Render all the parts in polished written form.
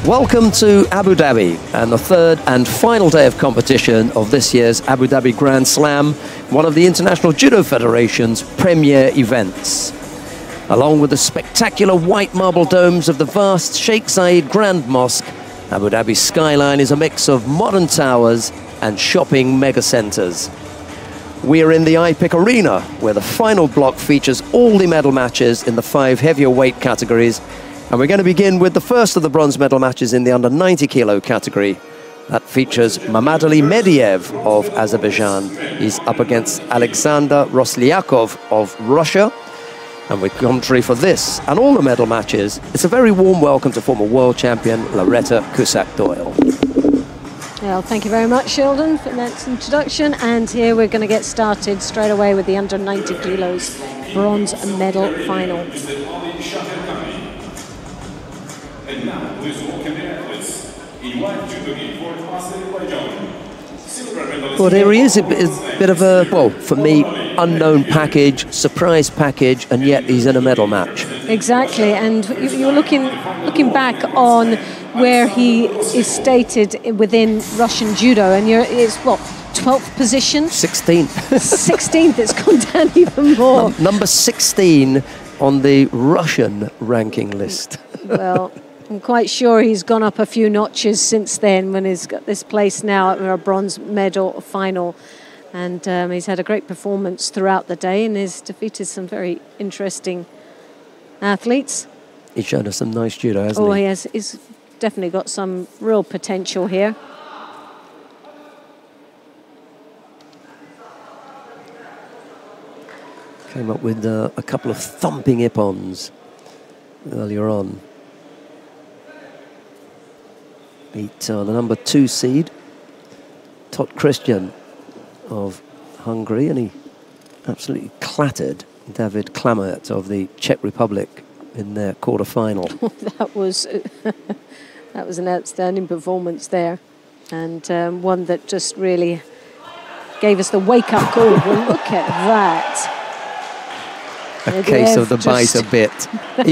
Welcome to Abu Dhabi and the third and final day of competition of this year's Abu Dhabi Grand Slam, one of the International Judo Federation's premier events. Along with the spectacular white marble domes of the vast Sheikh Zayed Grand Mosque, Abu Dhabi's skyline is a mix of modern towers and shopping megacentres. We are in the IPIC Arena, where the final block features all the medal matches in the 5 heavier weight categories. And we're going to begin with the first of the bronze medal matches in the under 90 kilo category. That features Mamadali Mediev of Azerbaijan. He's up against Alexander Roslyakov of Russia. And with commentary for this and all the medal matches, it's a very warm welcome to former world champion Loretta Cusack-Doyle. Well, thank you very much, Sheldon, for that introduction. And here we're going to get started straight away with the under 90 kilos bronze medal final. And now, please welcome the athletes in white judo gi for Azerbaijan. Well, there he is, a bit of a, well, for me, unknown package, surprise package, and yet he's in a medal match. Exactly, and you're looking back on where he is stated within Russian judo, and it's what, 12th position? 16th. 16th, it's gone down even more. Number 16 on the Russian ranking list. Well, I'm quite sure he's gone up a few notches since then, when he's got this place now at a bronze medal final. And he's had a great performance throughout the day and has defeated some very interesting athletes. He's shown us some nice judo, hasn't he? Oh, he has. He's definitely got some real potential here. Came up with a couple of thumping ippons earlier on. Beat the number 2 seed, Tot Christian of Hungary, and he absolutely clattered David Klamert of the Czech Republic in their quarter-final. That was an outstanding performance there, and one that just really gave us the wake-up call. Well, look at that. A case of the bite a bit.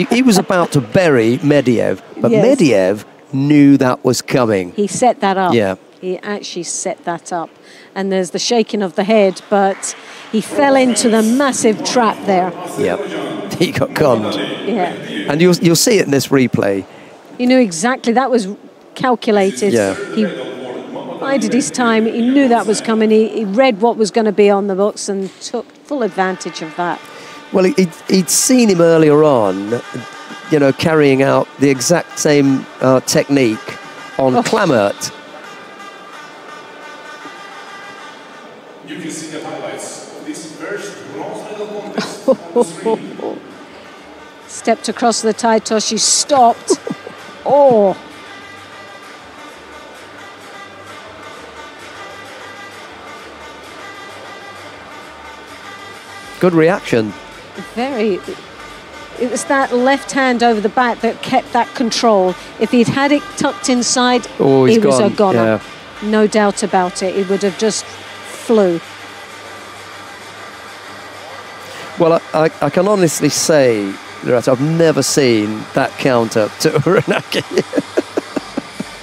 He was about to bury Mediev, but yes. Mediev knew that was coming. He set that up. Yeah. He actually set that up. And there's the shaking of the head, but he fell into the massive trap there. Yeah, he got conned. Yeah. And you'll see it in this replay. He knew exactly, that was calculated. Yeah. He bided his time, he knew that was coming, he read what was going to be on the books and took full advantage of that. Well, he'd seen him earlier on, you know, carrying out the exact same technique on Klamert. You can see the highlights of this first bronze medal contest on the screen. Stepped across the taitoshi, she stopped. Oh. Good reaction. Very. It was that left hand over the back that kept that control. If he'd had it tucked inside, he was a goner. Yeah. No doubt about it. He would have just flew. Well, I can honestly say that I've never seen that counter to Uranaki.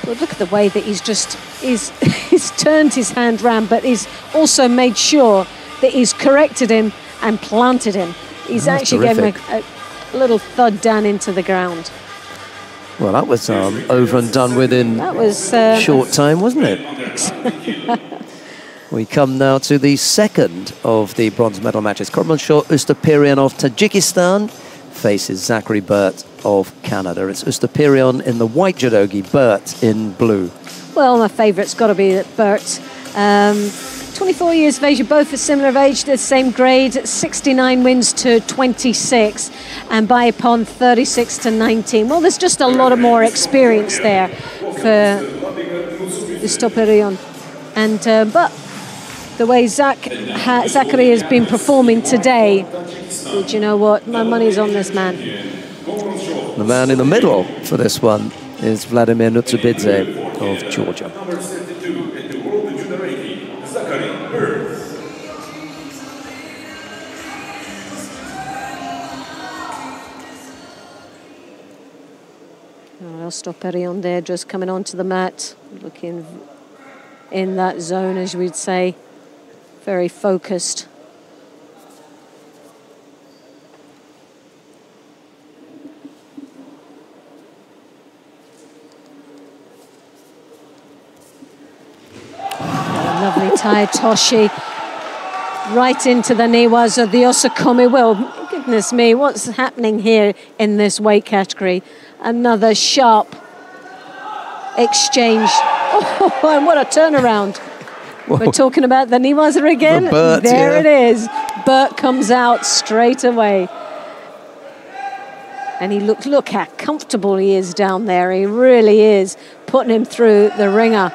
Well, look at the way that he's turned his hand round, but he's also made sure that he's corrected him and planted him. He's actually given him a little thud down into the ground. Well, that was over and done with in short time, wasn't it? We come now to the second of the bronze medal matches. Kormanshah Ustapirian of Tajikistan faces Zachary Burt of Canada. It's Ustapirian in the white judogi, Burt in blue. Well, my favourite's got to be Burt. 24 years of age, both a similar age, the same grade, 69 wins to 26, and by upon 36 to 19. Well, there's just a lot of more experience there for Ustapirian. And but the way Zachary has been performing today, well, do you know what? My money's on this man. The man in the middle for this one is Vladimir Nutsubidze of Georgia. Stoperion there just coming onto the mat, looking in that zone, as we'd say, very focused. Lovely Tai Toshi right into the Niwaza, the Osakumi. Well, goodness me, what's happening here in this weight category? Another sharp exchange. Oh, and what a turnaround. Whoa. We're talking about the Niwaza again. Bert, there it is. Bert comes out straight away. And he look how comfortable he is down there. He really is putting him through the ringer.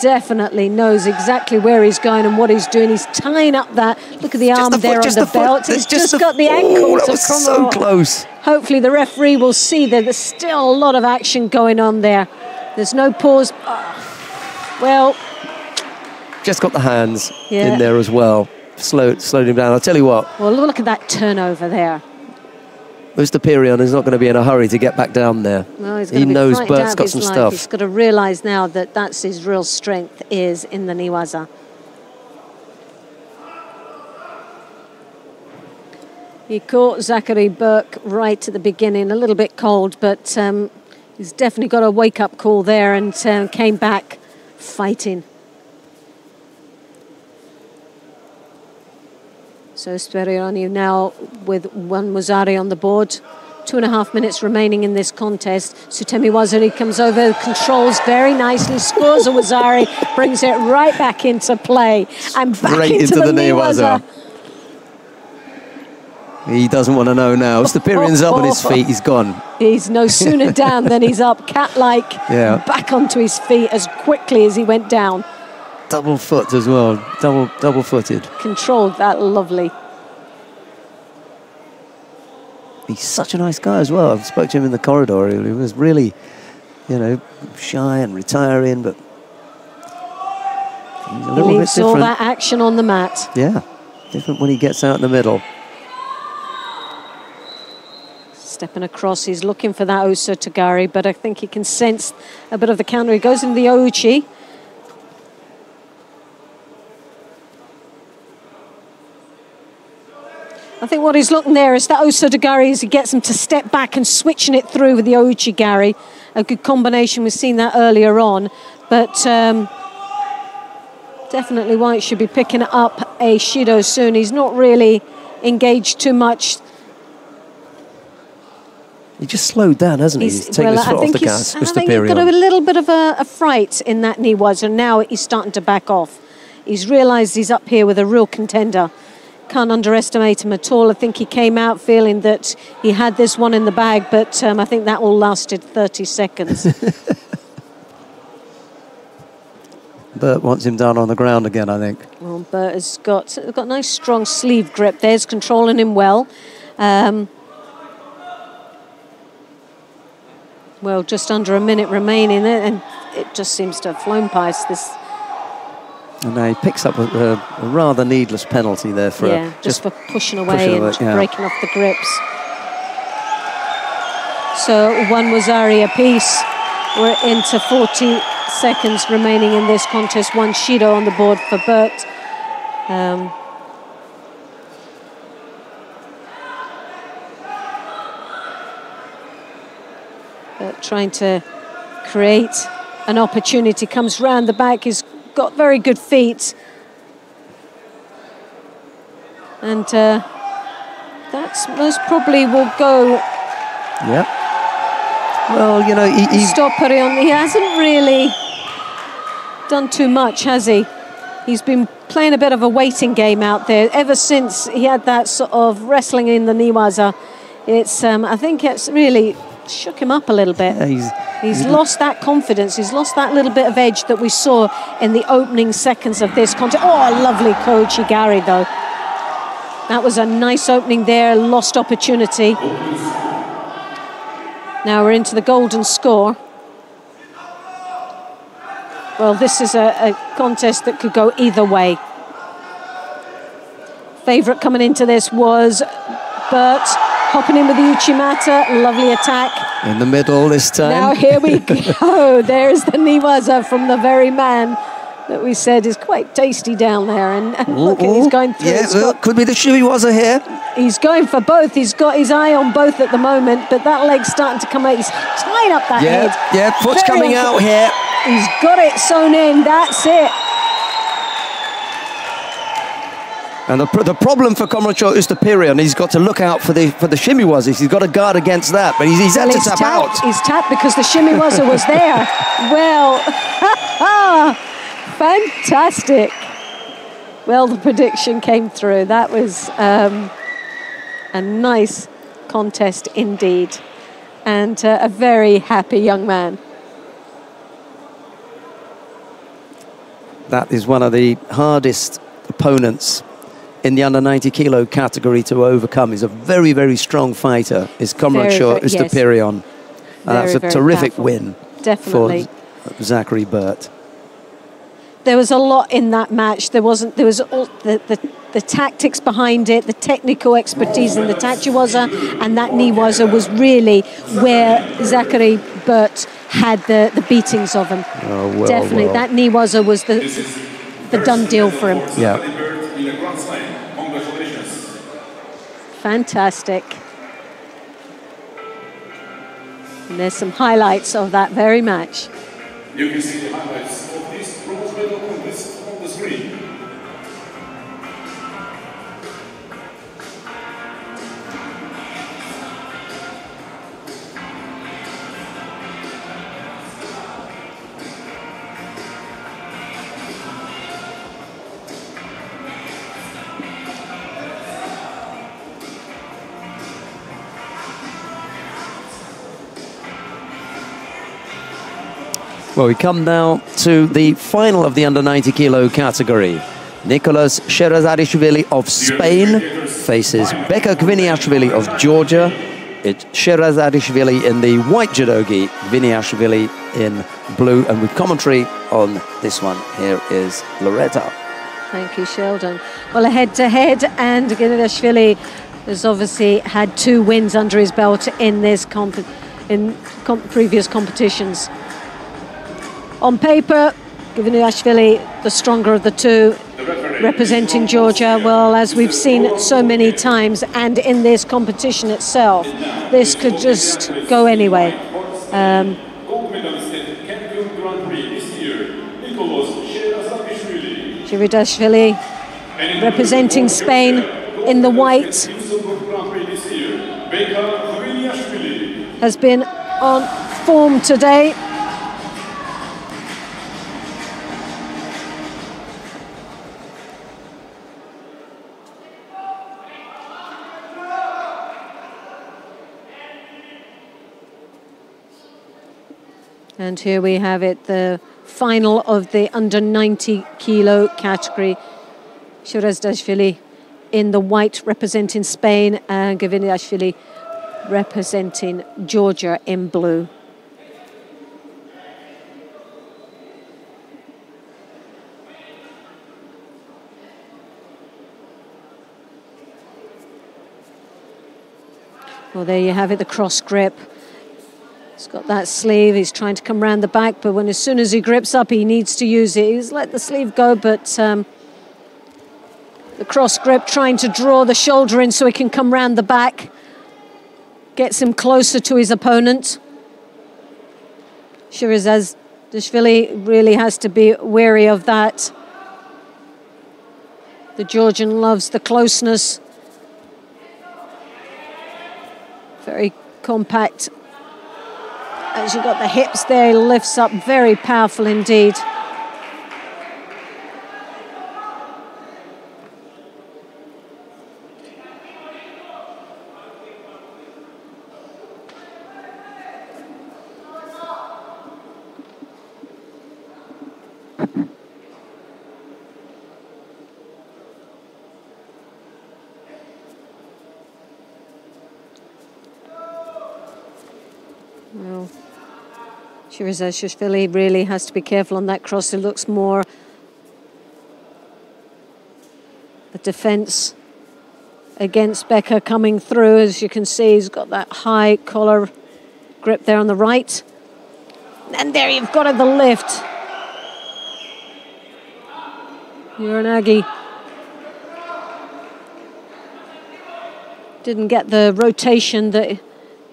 Definitely knows exactly where he's going and what he's doing. He's tying up that, look at the arm there on the belt. He's just got the ankle to come so close. Hopefully the referee will see that there's still a lot of action going on there. There's no pause. Well, just got the hands in there as well. Slowed him down. I'll tell you what. Well, look at that turnover there. Mr. Pirion is not going to be in a hurry to get back down there. No, he knows Bert's got some stuff. He's got to realise now that that's his real strength, is in the Niwaza. He caught Zachary Burke right at the beginning, a little bit cold, but he's definitely got a wake-up call there and came back fighting. So Sperioni now with one Wazari on the board. 2.5 minutes remaining in this contest. Sutemi Wazari comes over, controls very nicely, scores a Wazari, brings it right back into play and back into the Niwaza. He doesn't want to know now. Stepirion's up on his feet, he's gone. He's no sooner down than he's up, cat-like, back onto his feet as quickly as he went down. Double foot as well, double-footed. Controlled that lovely. He's such a nice guy as well. I spoke to him in the corridor. He was really, shy and retiring, but he's a little bit different. All that action on the mat. Yeah, different when he gets out in the middle. Stepping across, he's looking for that Oso Tagari, but I think he can sense a bit of the counter. He goes into the Ouchi. I think what he's looking there is that Oso Tagari as he gets him to step back and switching it through with the Ouchi Gari. A good combination, we've seen that earlier on. But definitely White should be picking up a Shido soon. He's not really engaged too much. He just slowed down, hasn't he? He's taken his foot off the gas, Mr. Pirion. I think he's got a little bit of a fright in that knee was, and now he's starting to back off. He's realised he's up here with a real contender. Can't underestimate him at all. I think he came out feeling that he had this one in the bag, but I think that all lasted 30 seconds. Bert wants him down on the ground again, I think. Well, Bert has got a nice strong sleeve grip there. He's controlling him well. Well, just under a minute remaining there, and it just seems to have flown past this. And now he picks up a rather needless penalty there for just for pushing away and breaking off the grips. So one Wazari apiece. We're into 40 seconds remaining in this contest. One Shido on the board for Bert. Bert trying to create an opportunity, comes round the back, he's got very good feet. And that's most probably will go. Yeah. Well, he hasn't really done too much, has he? He's been playing a bit of a waiting game out there ever since he had that sort of wrestling in the Niwaza. It's I think it's really shook him up a little bit. Yeah, he's lost that confidence. He's lost that little bit of edge that we saw in the opening seconds of this contest. Oh, a lovely Koichigari, though. That was a nice opening there, lost opportunity. Now we're into the golden score. Well, this is a contest that could go either way. Favourite coming into this was Bert. Hopping in with the Uchimata, lovely attack. In the middle this time. Now here we go. There's the Niwaza from the very man that we said is quite tasty down there. And look, he's going through. Yeah, could be the Shiwiwaza here. He's going for both. He's got his eye on both at the moment, but that leg's starting to come out. He's tying up that head. Yeah, foot's coming out here. He's got it sewn in. That's it. And the problem for Komrancho Ustapirion, he's got to look out for the Shimiwazas. He's got to guard against that, but he's had to tap out. He's tapped because the Shimiwaza was there. Well, fantastic. Well, the prediction came through. That was a nice contest indeed, and a very happy young man. That is one of the hardest opponents in the under 90 kilo category to overcome. He's a very, very strong fighter, is Komrancho Ustapirion. That's a terrific win. Definitely. For Zachary Burt. There was a lot in that match. There was all the tactics behind it, the technical expertise in the Tachiwaza, and that Niwaza was really where Zachary Burt had the beatings of him. Oh, well, definitely. well. That Niwaza was the done deal for him. Yeah. Fantastic. And there's some highlights of that very match. You can see the highlights of this bronze medal contest on the screen. Well, we come now to the final of the under 90 kilo category. Nicolas Sherazadishvili of Spain faces Beka Gviniashvili of Georgia. It's Sherazadishvili in the white judogi, Gviniashvili in blue. And with commentary on this one, here is Loretta. Thank you, Sheldon. Well, a head-to-head, and Gviniashvili has obviously had 2 wins under his belt in this previous competitions. On paper, Gviniashvili, the stronger of the two, representing Georgia. Well, as we've seen so many times, and in this competition itself, this could just go anyway. Gviniashvili representing Spain in the white has been on form today. And here we have it, the final of the under 90 kilo category. Sherazadishvili in the white representing Spain, and Gviniashvili representing Georgia in blue. Well, there you have it, the cross grip. He's got that sleeve, he's trying to come round the back, but as soon as he grips up, he needs to use it. He's let the sleeve go, but the cross grip, trying to draw the shoulder in so he can come round the back, gets him closer to his opponent. Sherazadishvili really has to be wary of that. The Georgian loves the closeness. Very compact. As you've got the hips there, he lifts up, very powerful indeed. Well, Sherazadishvili really has to be careful on that cross. It looks more a defence against Becker coming through. As you can see, he's got that high collar grip there on the right. And there you've got it, the lift. Uranagi didn't get the rotation that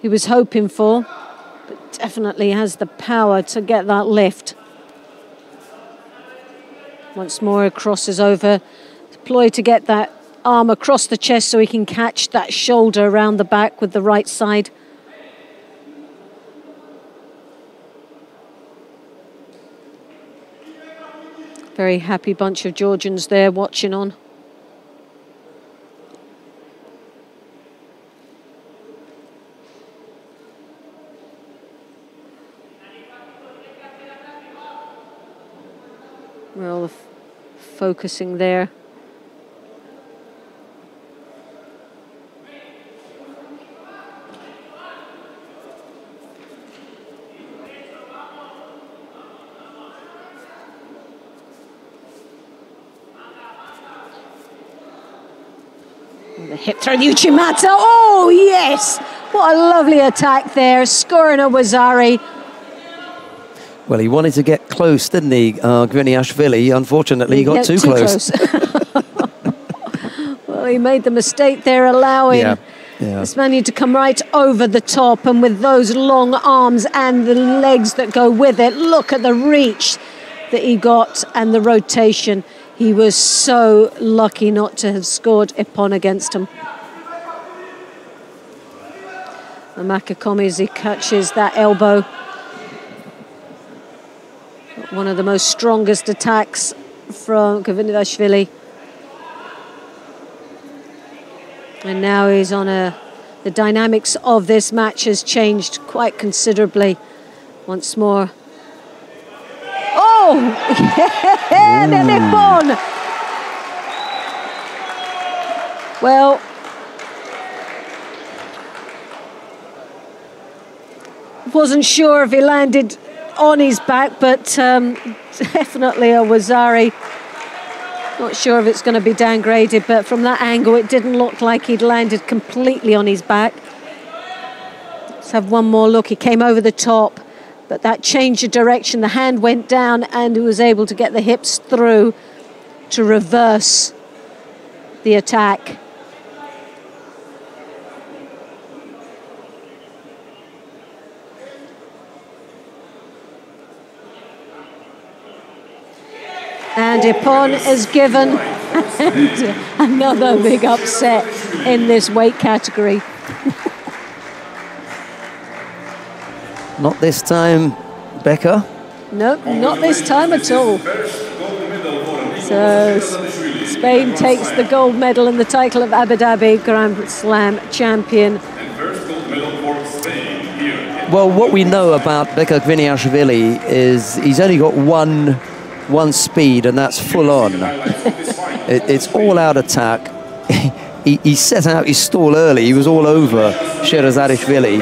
he was hoping for, but definitely has the power to get that lift. Once more, crosses over, deploy to get that arm across the chest so he can catch that shoulder around the back with the right side. Very happy bunch of Georgians there watching on. We're all focusing there. The hip throw, Uchimata. Oh, yes! What a lovely attack there, scoring a Wazari. Well, he wanted to get close, didn't he, Gviniashvili? Unfortunately, he got too close. Well, he made the mistake there, allowing the Spaniard to come right over the top, and with those long arms and the legs that go with it, look at the reach that he got and the rotation. He was so lucky not to have scored Ippon against him. And Makakomi, as he catches that elbow. One of the most strongest attacks from Gviniashvili. And now he's on the dynamics of this match has changed quite considerably. Once more. Oh! Yeah, Nippon! Well, wasn't sure if he landed on his back, but definitely a Wazari. Not sure if it's going to be downgraded, but from that angle it didn't look like he'd landed completely on his back. Let's have one more look. He came over the top, but that changed of direction. The hand went down and he was able to get the hips through to reverse the attack. And Ippon is given another big upset in this weight category. Not this time, Becker. Nope, not this time at all. So Spain takes the gold medal and the title of Abu Dhabi Grand Slam champion. Well, what we know about Becker Gviniashvili is he's only got one speed, and that's full on. It's all-out attack. He set out his stall early. He was all over Sherazadishvili,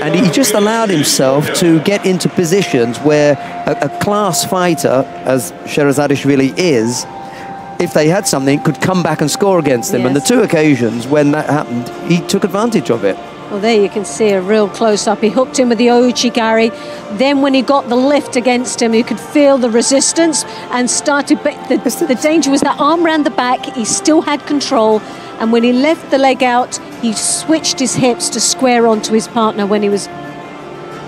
and he just allowed himself to get into positions where a class fighter, as Sherazadishvili is, if they had something, could come back and score against him. Yes. And the two occasions when that happened, he took advantage of it. Well, there you can see a real close-up. He hooked him with the Ouchigari. Then when he got the lift against him, you could feel the resistance and started... But the danger was that arm round the back. He still had control. And when he left the leg out, he switched his hips to square onto his partner when he was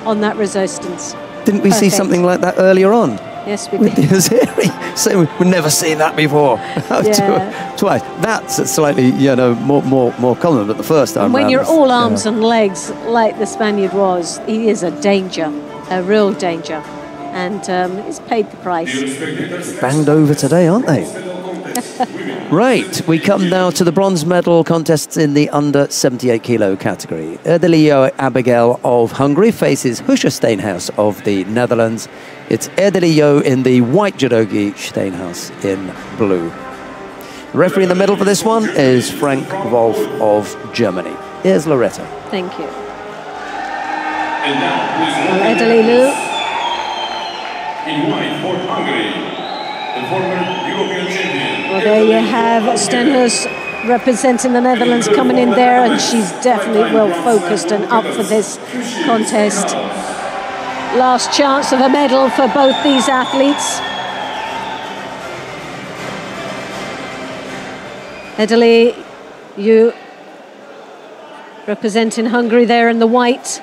on that resistance. Didn't we see something like that earlier on? Yes, we did. So we've never seen that before. Twice. That's slightly, more common, but the first time. And when you're all arms and legs, like the Spaniard was, he is a danger, a real danger, and he's paid the price. Banged over today, aren't they? Right, we come now to the bronze medal contests in the under 78 kilo category. Erdelio Abigail of Hungary faces Husha Steenhuis of the Netherlands. It's Erdelio in the white, judogi Steenhuis in blue. The referee in the middle for this one is Frank Wolf of Germany. Here's Loretta. Thank you. Erdelio. In white for Hungary, the former European champion. Well, there you have Steenhuis representing the Netherlands, coming in there, and she's definitely well focused and up for this contest. Last chance of a medal for both these athletes. Edeli, you representing Hungary there in the white.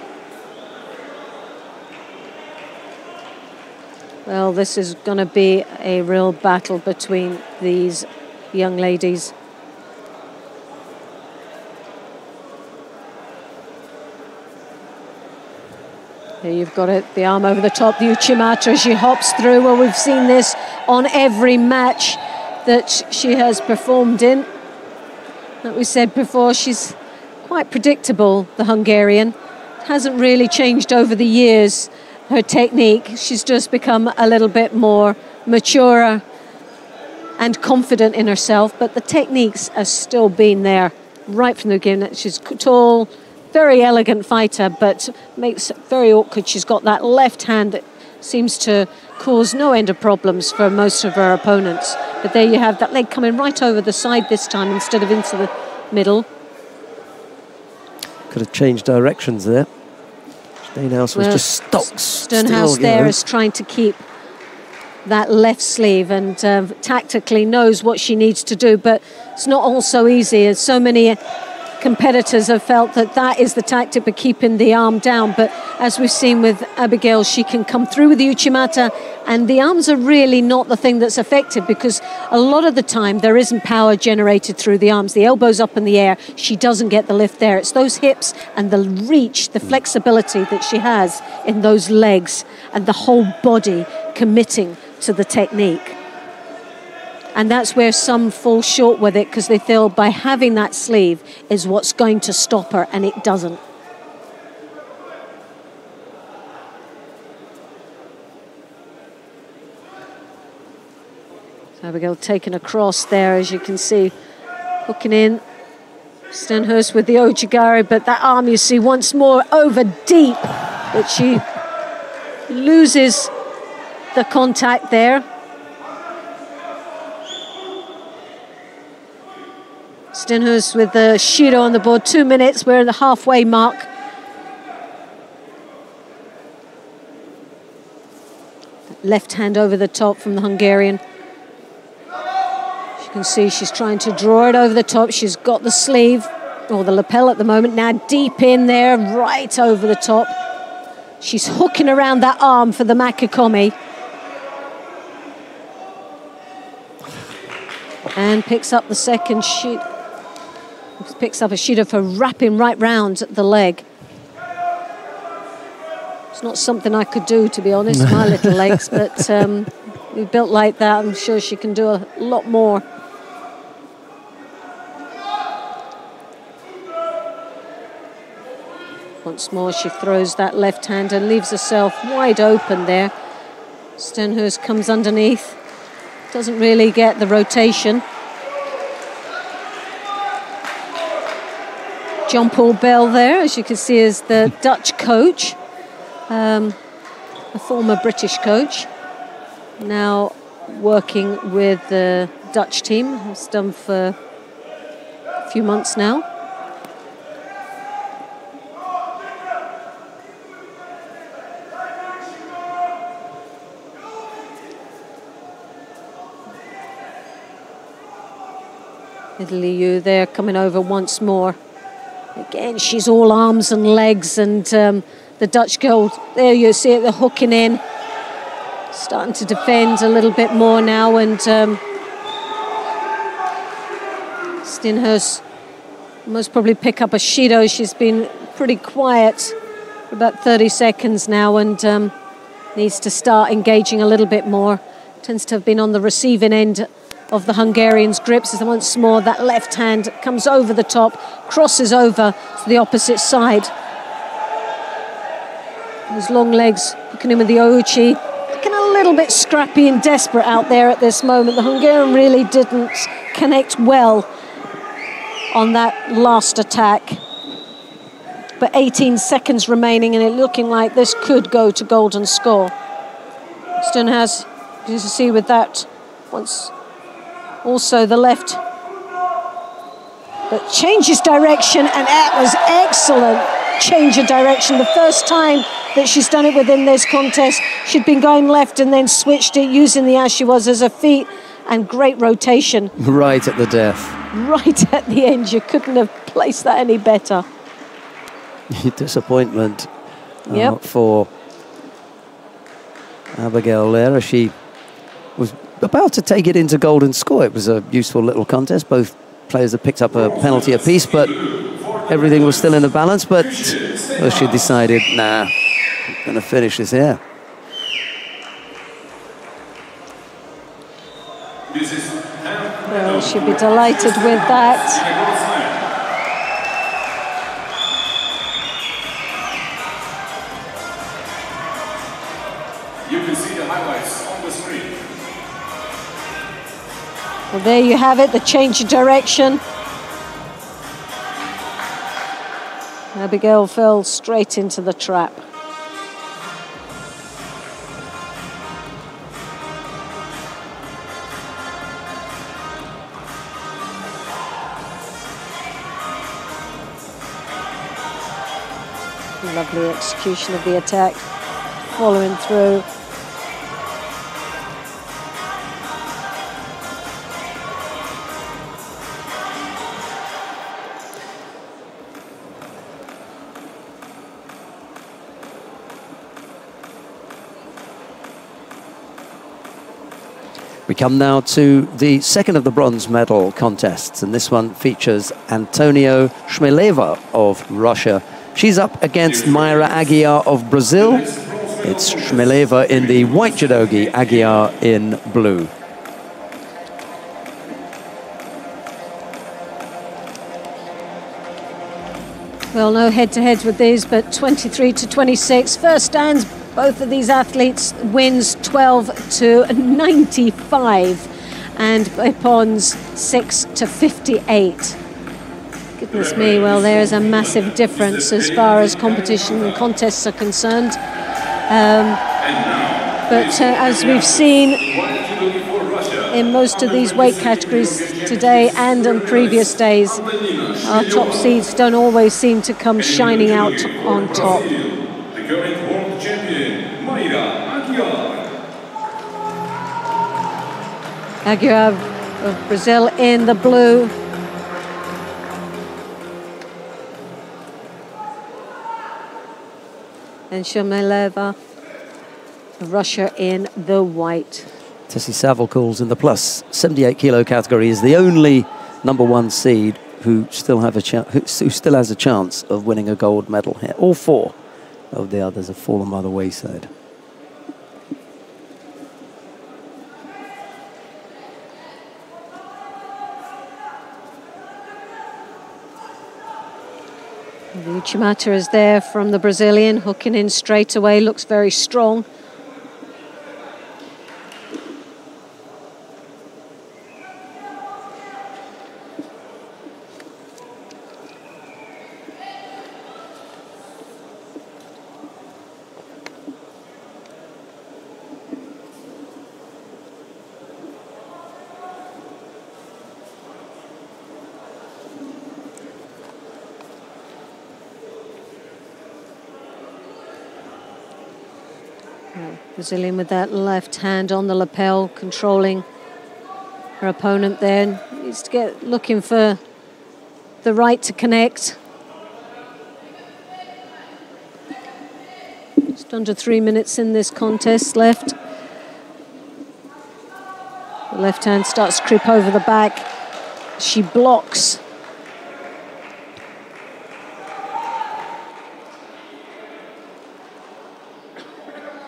Well, this is going to be a real battle between these young ladies. Here you've got it, the arm over the top, the Uchimata as she hops through. Well, we've seen this on every match that she has performed in. Like we said before, she's quite predictable, the Hungarian. Hasn't really changed over the years, her technique. She's just become a little bit more mature and confident in herself, but the techniques have still been there right from the beginning. She's tall, very elegant fighter, but makes it very awkward. She's got that left hand that seems to cause no end of problems for most of her opponents. But there you have that leg coming right over the side this time instead of into the middle. Could have changed directions there. Steenhuis was just stuck. Steenhuis there is trying to keep that left sleeve and tactically knows what she needs to do, but it's not all so easy, as so many competitors have felt that that is the tactic for keeping the arm down. But as we've seen with Abigail, she can come through with the Uchimata, and the arms are really not the thing that's effective, because a lot of the time there isn't power generated through the arms. The elbow's up in the air, she doesn't get the lift there. It's those hips and the reach, the flexibility that she has in those legs and the whole body committing to the technique. And that's where some fall short with it, because they feel by having that sleeve is what's going to stop her, and it doesn't. So Abigail taking a cross there, as you can see, hooking in. Steenhuis with the Ojigari, but that arm, you see, once more over deep, but she loses the contact there. Steenhuis with the Judo on the board, 2 minutes, we're in the halfway mark. Left hand over the top from the Hungarian. As you can see, she's trying to draw it over the top. She's got the sleeve, or the lapel at the moment, now deep in there, right over the top. She's hooking around that arm for the Makikomi. And picks up the second shoot. Picks up a Judo for wrapping right round the leg. It's not something I could do, to be honest, my little legs, but we're built like that. I'm sure she can do a lot more. Once more, she throws that left hand and leaves herself wide open there. Steenhuis comes underneath, doesn't really get the rotation. John-Paul Bell there, as you can see, is the Dutch coach, a former British coach, now working with the Dutch team, has done for a few months now. Italy, there coming over once more. Again, she's all arms and legs, and the Dutch girl, there you see it, they're hooking in. Starting to defend a little bit more now, and Steenhuis most probably pick up a Judo. She's been pretty quiet for about 30 seconds now, and needs to start engaging a little bit more. Tends to have been on the receiving end of the Hungarians' grips. As once more that left hand comes over the top, crosses over to the opposite side. Those long legs looking in with the Ouchi, looking a little bit scrappy and desperate out there at this moment. The Hungarian really didn't connect well on that last attack. But 18 seconds remaining, and it looking like this could go to golden score. Steenhuis, as you see with that, once also the left but changes direction, and that was excellent change of direction. The first time that she's done it within this contest, she'd been going left and then switched it using the ashiwas as her feet, and great rotation. Right at the death. Right at the end. You couldn't have placed that any better. Disappointment for Abigail there, as she was about to take it into golden score. It was a useful little contest. Both players had picked up a penalty apiece, but everything was still in the balance. But she decided, nah, I'm going to finish this here. Well, she'd be delighted with that. You can see the highlights on the screen. Well, there you have it, the change of direction. Abigail fell straight into the trap. Lovely execution of the attack, following through. We come now to the second of the bronze medal contests, and this one features Antonio Shmeleva of Russia. She's up against Mayra Aguiar of Brazil. It's Shmeleva in the white judogi, Aguiar in blue. Well, no head-to-heads with these, but 23-26. First stands, both of these athletes wins 12-95, and Ipon's 6-58. Goodness me, well, there is a massive difference as far as competition and contests are concerned. But as we've seen in most of these weight categories today and on previous days, our top seeds don't always seem to come shining out on top. The current world champion, Mayra Aguiar. Aguiar of Brazil in the blue. And Shmeleva of Russia in the white. Tessie Savalcoul's in the plus 78 kilo category is the only #1 seed who still has a chance of winning a gold medal here. All four of the others have fallen by the wayside. The Uchimata is there from the Brazilian, hooking in straight away, looks very strong. Brazilian with that left hand on the lapel, controlling her opponent there. Needs to get looking for the right to connect. Just under 3 minutes in this contest left. The left hand starts to creep over the back. She blocks.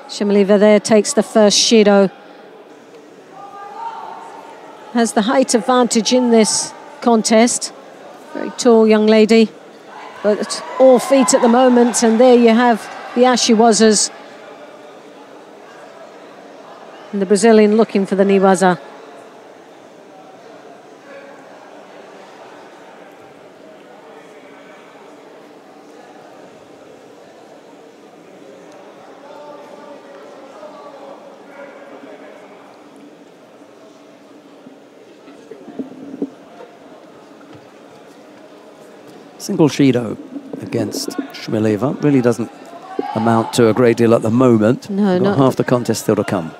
Shmeleva there takes the first Judo. Has the height advantage in this contest. Very tall young lady, but all feet at the moment, and there you have the ashiwazas. And the Brazilian looking for the niwaza. Single Judo against Shmileva. Really doesn't amount to a great deal at the moment. No, got half the contest still to come.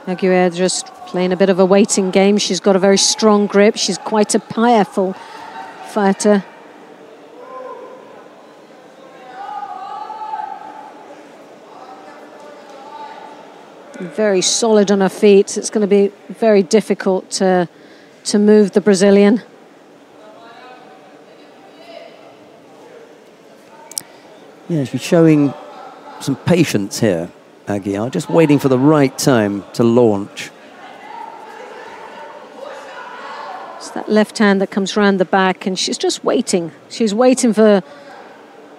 Aguirre just playing a bit of a waiting game. She's got a very strong grip. She's quite a powerful fighter. Very solid on her feet. It's going to be very difficult to move the Brazilian. Yeah, she's showing some patience here, Aguirre, just waiting for the right time to launch. It's that left hand that comes round the back, and she's just waiting. She's waiting for the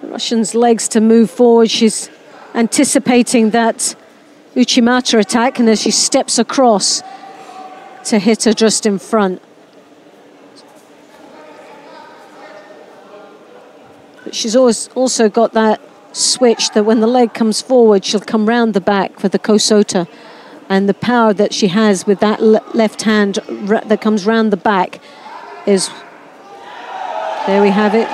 Russian's legs to move forward. She's anticipating that Uchimata attack, and as she steps across to hit her just in front. But she's always also got that switch that when the leg comes forward, she'll come round the back for the Kosota. And the power that she has with that left hand that comes round the back is, there we have it,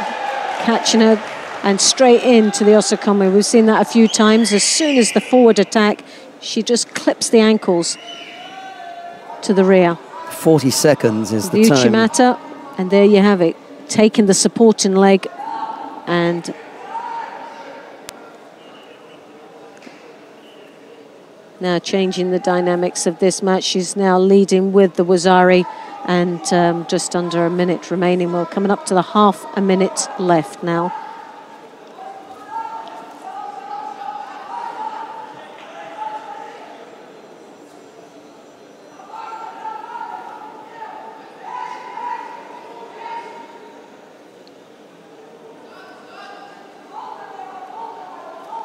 catching her and straight into the Osakome. We've seen that a few times. As soon as the forward attack, she just clips the ankles to the rear. 40 seconds is the time. Uchimata, and there you have it, taking the supporting leg and now changing the dynamics of this match. She's now leading with the Wazari, and just under a minute remaining. Well, coming up to the half a minute left now.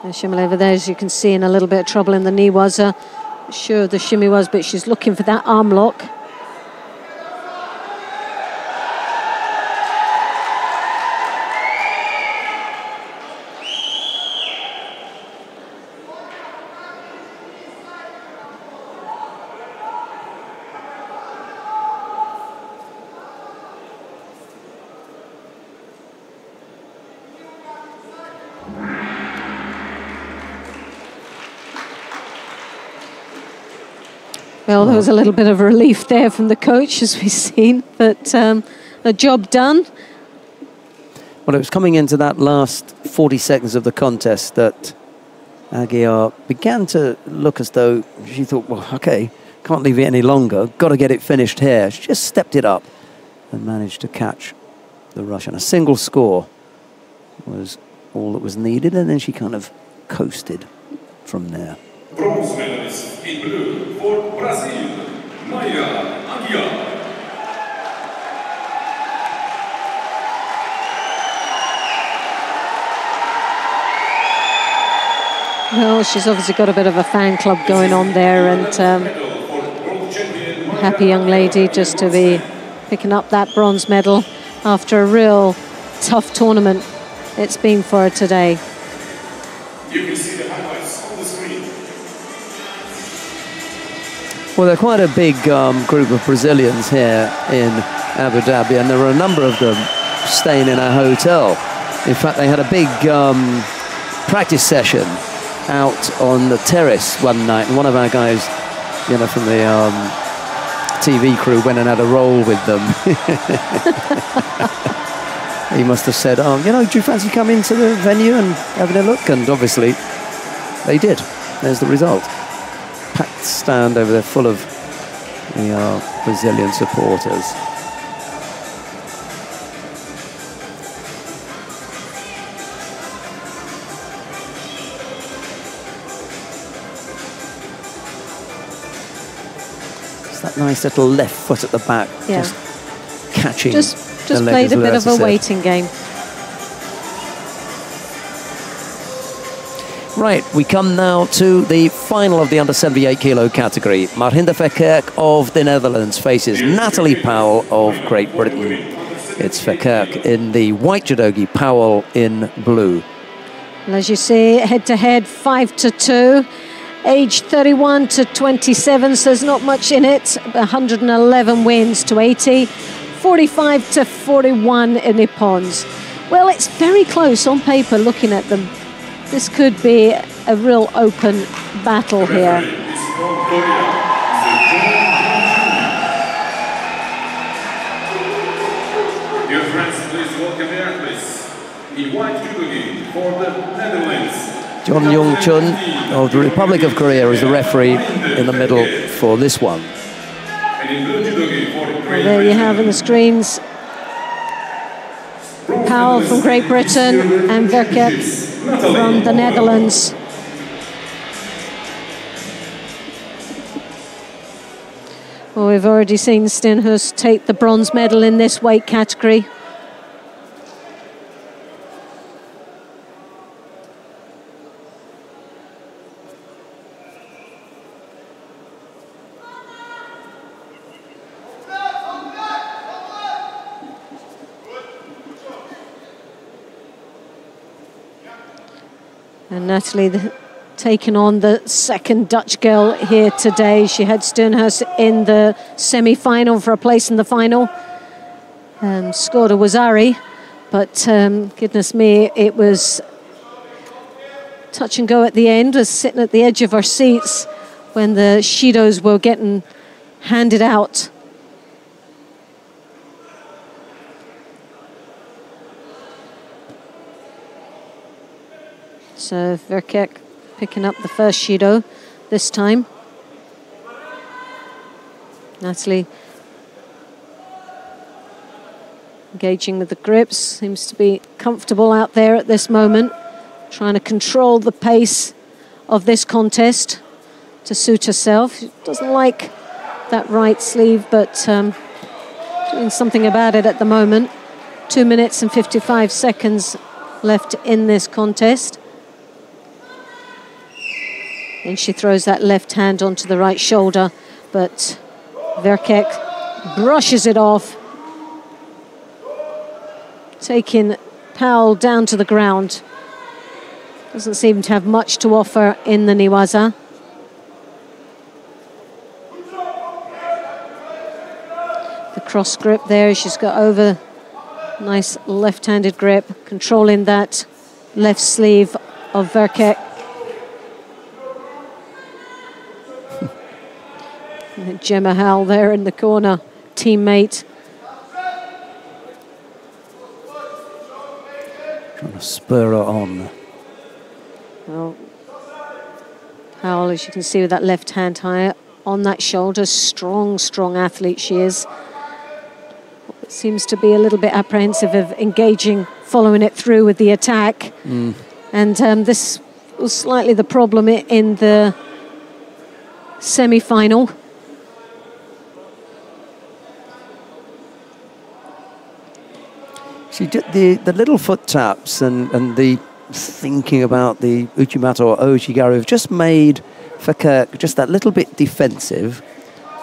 Shimileva there, as you can see, in a little bit of trouble in the knee was. Sure the shimmy was, but she's looking for that arm lock. Well, there was a little bit of relief there from the coach, as we've seen, but a job done. Well, it was coming into that last 40 seconds of the contest that Aguirre began to look as though she thought, well, okay, can't leave it any longer, got to get it finished here. She just stepped it up and managed to catch the Russian. A single score was all that was needed, and then she kind of coasted from there. Bronze medalist in blue for Brazil, Maya Aguiar. Well, she's obviously got a bit of a fan club going on there, and happy young lady just to be picking up that bronze medal after a real tough tournament it's been for her today. You can see the highlights on the screen. Well, they're quite a big group of Brazilians here in Abu Dhabi, and there were a number of them staying in a hotel. In fact, they had a big practice session out on the terrace one night, and one of our guys, you know, from the TV crew went and had a roll with them. He must have said, oh, you know, do you fancy coming to the venue and having a look? And obviously they did. There's the result. Packed stand over there full of the Brazilian supporters. It's that nice little left foot at the back, yeah, just catching. Just played a bit of a waiting game. Right, we come now to the final of the under 78 kilo category. Marhinda Verkerk of the Netherlands faces Natalie Powell of Great Britain. It's Verkerk in the white judogi, Powell in blue. Well, as you see, head-to-head, 5-2. Age 31 to 27, so there's not much in it. 111 wins to 80. 45 to 41 in Nippons. Well, it's very close on paper looking at them. This could be a real open battle here. Dear friends, please welcome here, please. In white judo for the Netherlands. John Young-chun of the Republic of Korea is the referee in the middle for this one. Well, there you have on the screens Powell from Great Britain and Verkerk from the Netherlands. Well, we've already seen Stenhus take the bronze medal in this weight category. And Natalie taking on the second Dutch girl here today. She had Stenhus in the semi-final for a place in the final. Scored a Wazari, but goodness me, it was touch and go at the end. Was sitting at the edge of our seats when the Shidos were getting handed out. So Verkerk picking up the first Shido this time. Natalie engaging with the grips, seems to be comfortable out there at this moment, trying to control the pace of this contest to suit herself. She doesn't like that right sleeve, but doing something about it at the moment. 2 minutes and 55 seconds left in this contest. And she throws that left hand onto the right shoulder, but Verkerk brushes it off, taking Powell down to the ground. Doesn't seem to have much to offer in the Niwaza. The cross grip there, she's got over. Nice left-handed grip, controlling that left sleeve of Verkerk. Gemma Howell there in the corner, teammate. Trying to spur her on. Well, Howell, as you can see with that left hand high on that shoulder, strong, strong athlete she is. It seems to be a little bit apprehensive of engaging, following it through with the attack. And this was slightly the problem in the semi-final. She did the little foot taps and the thinking about the Uchimata or Ojigaru have just made Verkerk just that little bit defensive.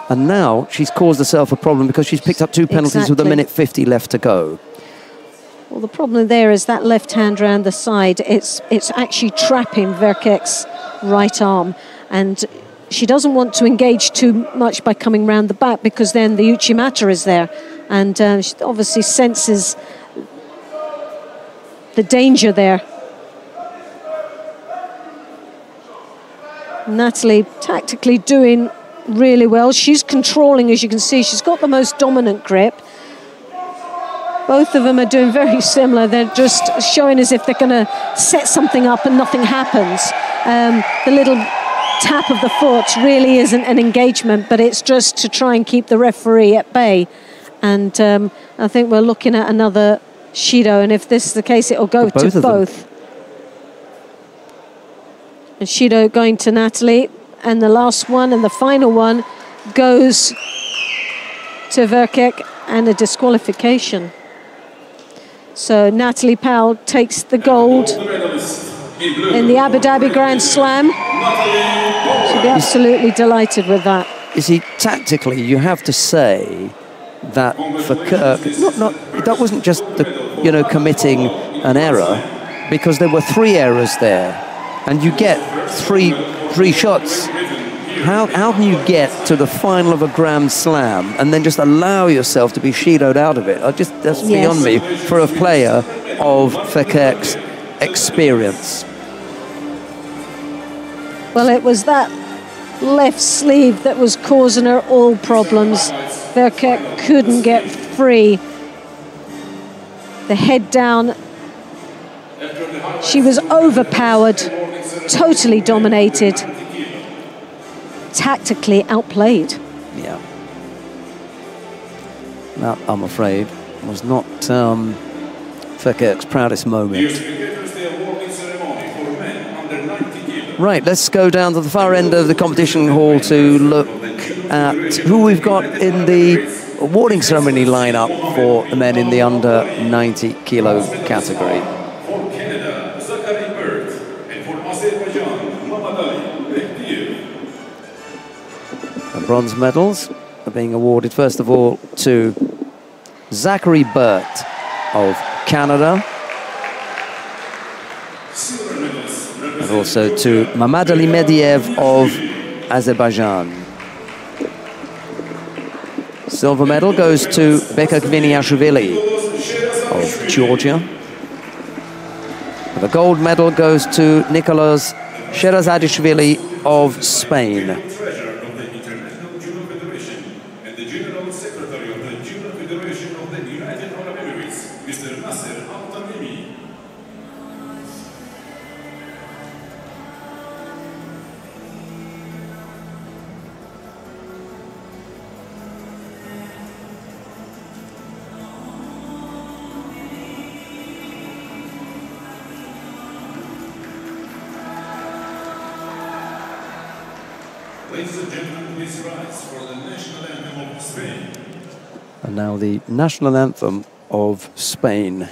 And now she's caused herself a problem because she's picked up 2 penalties with 1:50 left to go. Well, the problem there is that left hand around the side, it's actually trapping Verkerk's right arm. And she doesn't want to engage too much by coming round the back because then the Uchimata is there. And she obviously senses the danger there. Natalie tactically doing really well. She's controlling, as you can see. She's got the most dominant grip. Both of them are doing very similar. They're just showing as if they're going to set something up and nothing happens. The little tap of the foot really isn't an engagement, but it's just to try and keep the referee at bay. And I think we're looking at another Shido, and if this is the case, it'll go to both. And Shido going to Natalie, and the last one and the final one goes to Verkerk, and a disqualification. So Natalie Powell takes the gold in the Abu Dhabi Grand Slam. She'll be absolutely delighted with that. You see, tactically, you have to say that Verkerk, that wasn't just the, committing an error, because there were 3 errors there. and you get three shots. How can you get to the final of a Grand Slam and then just allow yourself to be shidoed out of it? That's beyond me for a player of Fekirk's experience. Well, it was that left sleeve that was causing her all problems. Fekirk couldn't get free. The head down. She was overpowered, totally dominated, tactically outplayed. Yeah. That, I'm afraid, was not Fekirk's proudest moment. Right, let's go down to the far end of the competition hall to look at who we've got in the awarding ceremony lineup for the men in the under 90 kilo category. The bronze medals are being awarded first of all to Zachary Burt of Canada, and also to Mamadali Mediev of Azerbaijan. Silver medal goes to Beka Kviniashvili of Georgia. The gold medal goes to Nicolas Sherazadishvili of Spain. Ladies and gentlemen, please rise for the national anthem of Spain. And now the national anthem of Spain.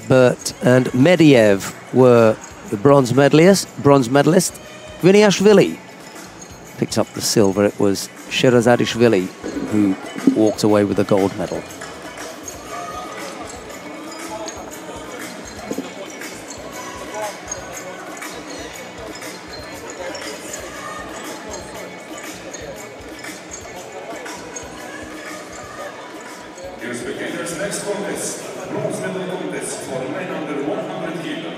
Burt and Mediev were the bronze medalist. Kviniashvili picked up the silver. It was Sherazadishvili who walked away with the gold medal. Dear spectators, next contest, bronze medal contest for men under 100 kilo.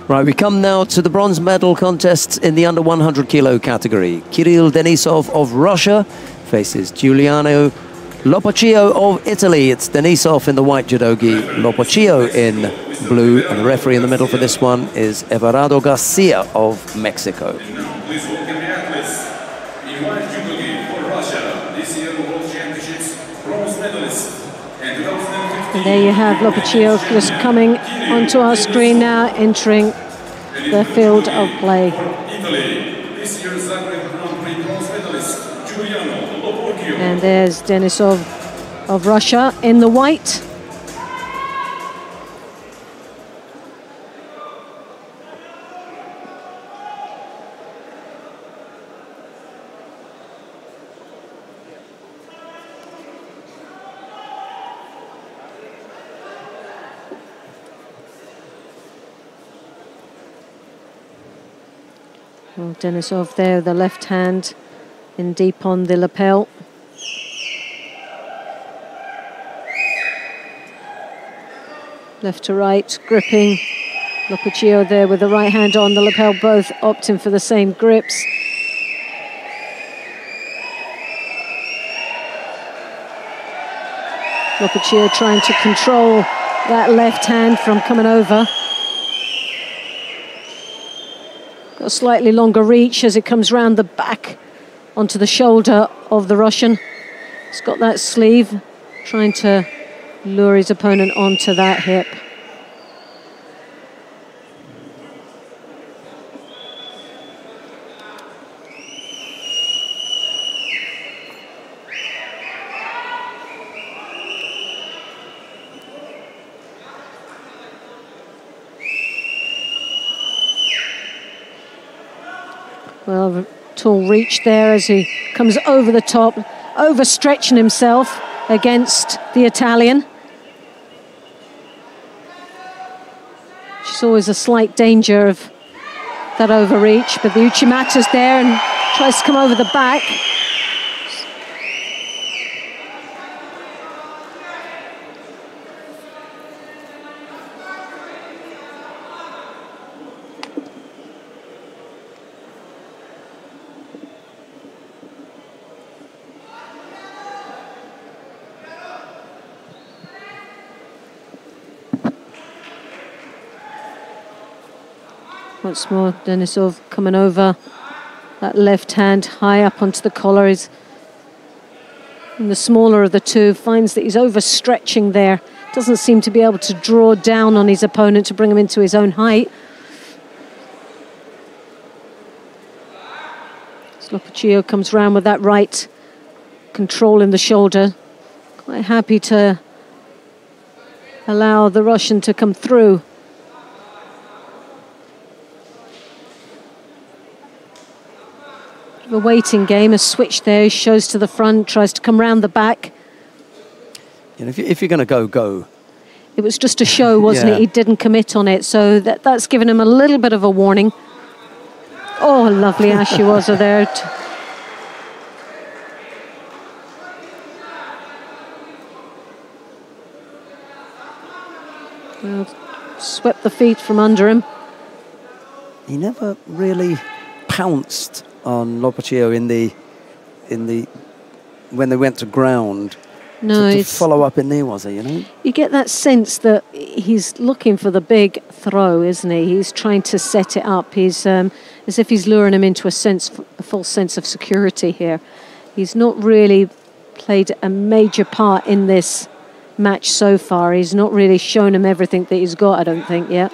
Right, we come now to the bronze medal contests in the under 100 kilo category. Kirill Denisov of Russia faces Giuliano Lopacchio of Italy. It's Denisov in the white judogi, Lopacchio in blue, and the referee in the middle for this one is Everardo Garcia of Mexico. And now, please welcome the athletes in white judogi for Russia, this year World Championships bronze medalist. And 2015. And there you have Lopacchio just coming onto our screen now, entering the field of play. Italy, this year's Zagreb Grand Prix bronze medalist, Giuliano Lopacchio. And there's Denisov of Russia in the white. Well, Denisov there, the left hand in deep on the lapel. Left to right, gripping. Lopacchio there with the right hand on the lapel, both opting for the same grips. Lopacchio trying to control that left hand from coming over. Got a slightly longer reach as it comes round the back onto the shoulder of the Russian. He's got that sleeve, trying to lure his opponent onto that hip. Well, tall reach there as he comes over the top, overstretching himself against the Italian. There's always a slight danger of that overreach, but the Uchimata's there and tries to come over the back. Once more, Denisov coming over. That left hand high up onto the collar. Is the smaller of the two, finds that he's overstretching there. Doesn't seem to be able to draw down on his opponent to bring him into his own height. Lopacchio comes round with that right, controlling the shoulder. Quite happy to allow the Russian to come through. A waiting game, a switch there, he shows to the front, tries to come round the back. You know, if you're going to go, go. It was just a show, wasn't it? He didn't commit on it, so that's given him a little bit of a warning. Oh, lovely Ashiwaza there. Well, swept the feet from under him. He never really pounced on Lopacchio in the when they went to ground. No, to follow up in there, was he? You know, you get that sense that he's looking for the big throw, isn't he? He's trying to set it up. He's as if he's luring him into a false sense of security here. He's not really played a major part in this match so far. He's not really shown him everything that he's got, I don't think, yet.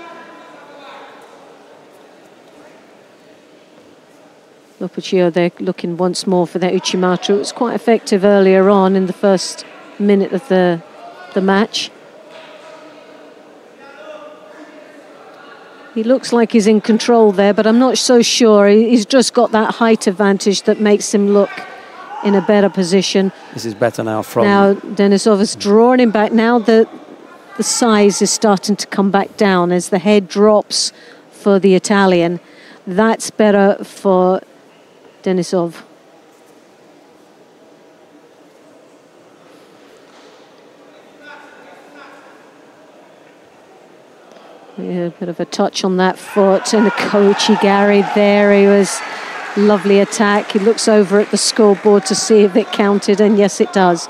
Lopacchio there looking once more for that Uchimata. It was quite effective earlier on in the first minute of the match. He looks like he's in control there, but I'm not so sure. He's just got that height advantage that makes him look in a better position. This is better now from... Now Denisov is drawing him back. Now the size is starting to come back down as the head drops for the Italian. That's better for Denisov. Yeah, a bit of a touch on that foot, and the Koichigari there. He was lovely attack. He looks over at the scoreboard to see if it counted, and yes, it does.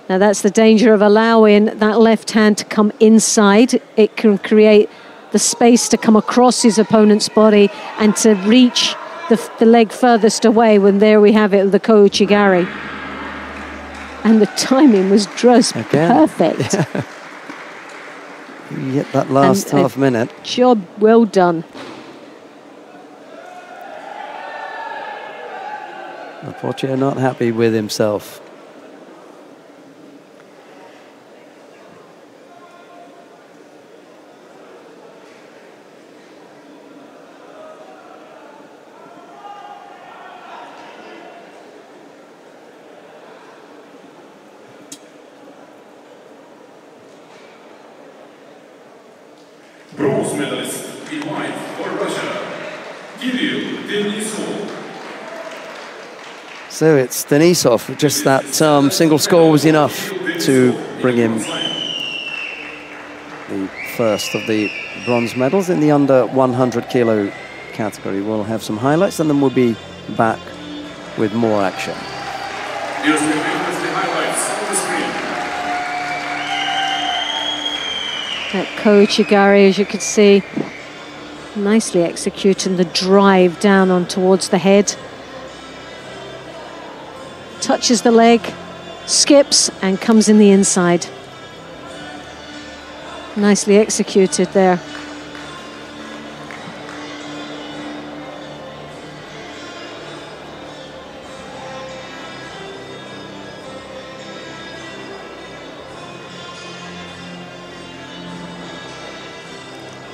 Now that's the danger of allowing that left hand to come inside. It can create the space to come across his opponent's body and to reach the leg furthest away, when there we have it, the Koichigari. And the timing was just perfect. Yeah. You get that last half minute. Job well done. Lopacchio not happy with himself. Bronze medalist In white for Russia, Judo. So it's Denisov. Just that single score was enough to bring him the first of the bronze medals in the under 100 kilo category. We'll have some highlights and then we'll be back with more action. Here's the highlights on the screen. That Koichigari, as you could see, nicely executing the drive down on towards the head. Touches the leg, skips and comes in the inside. Nicely executed there.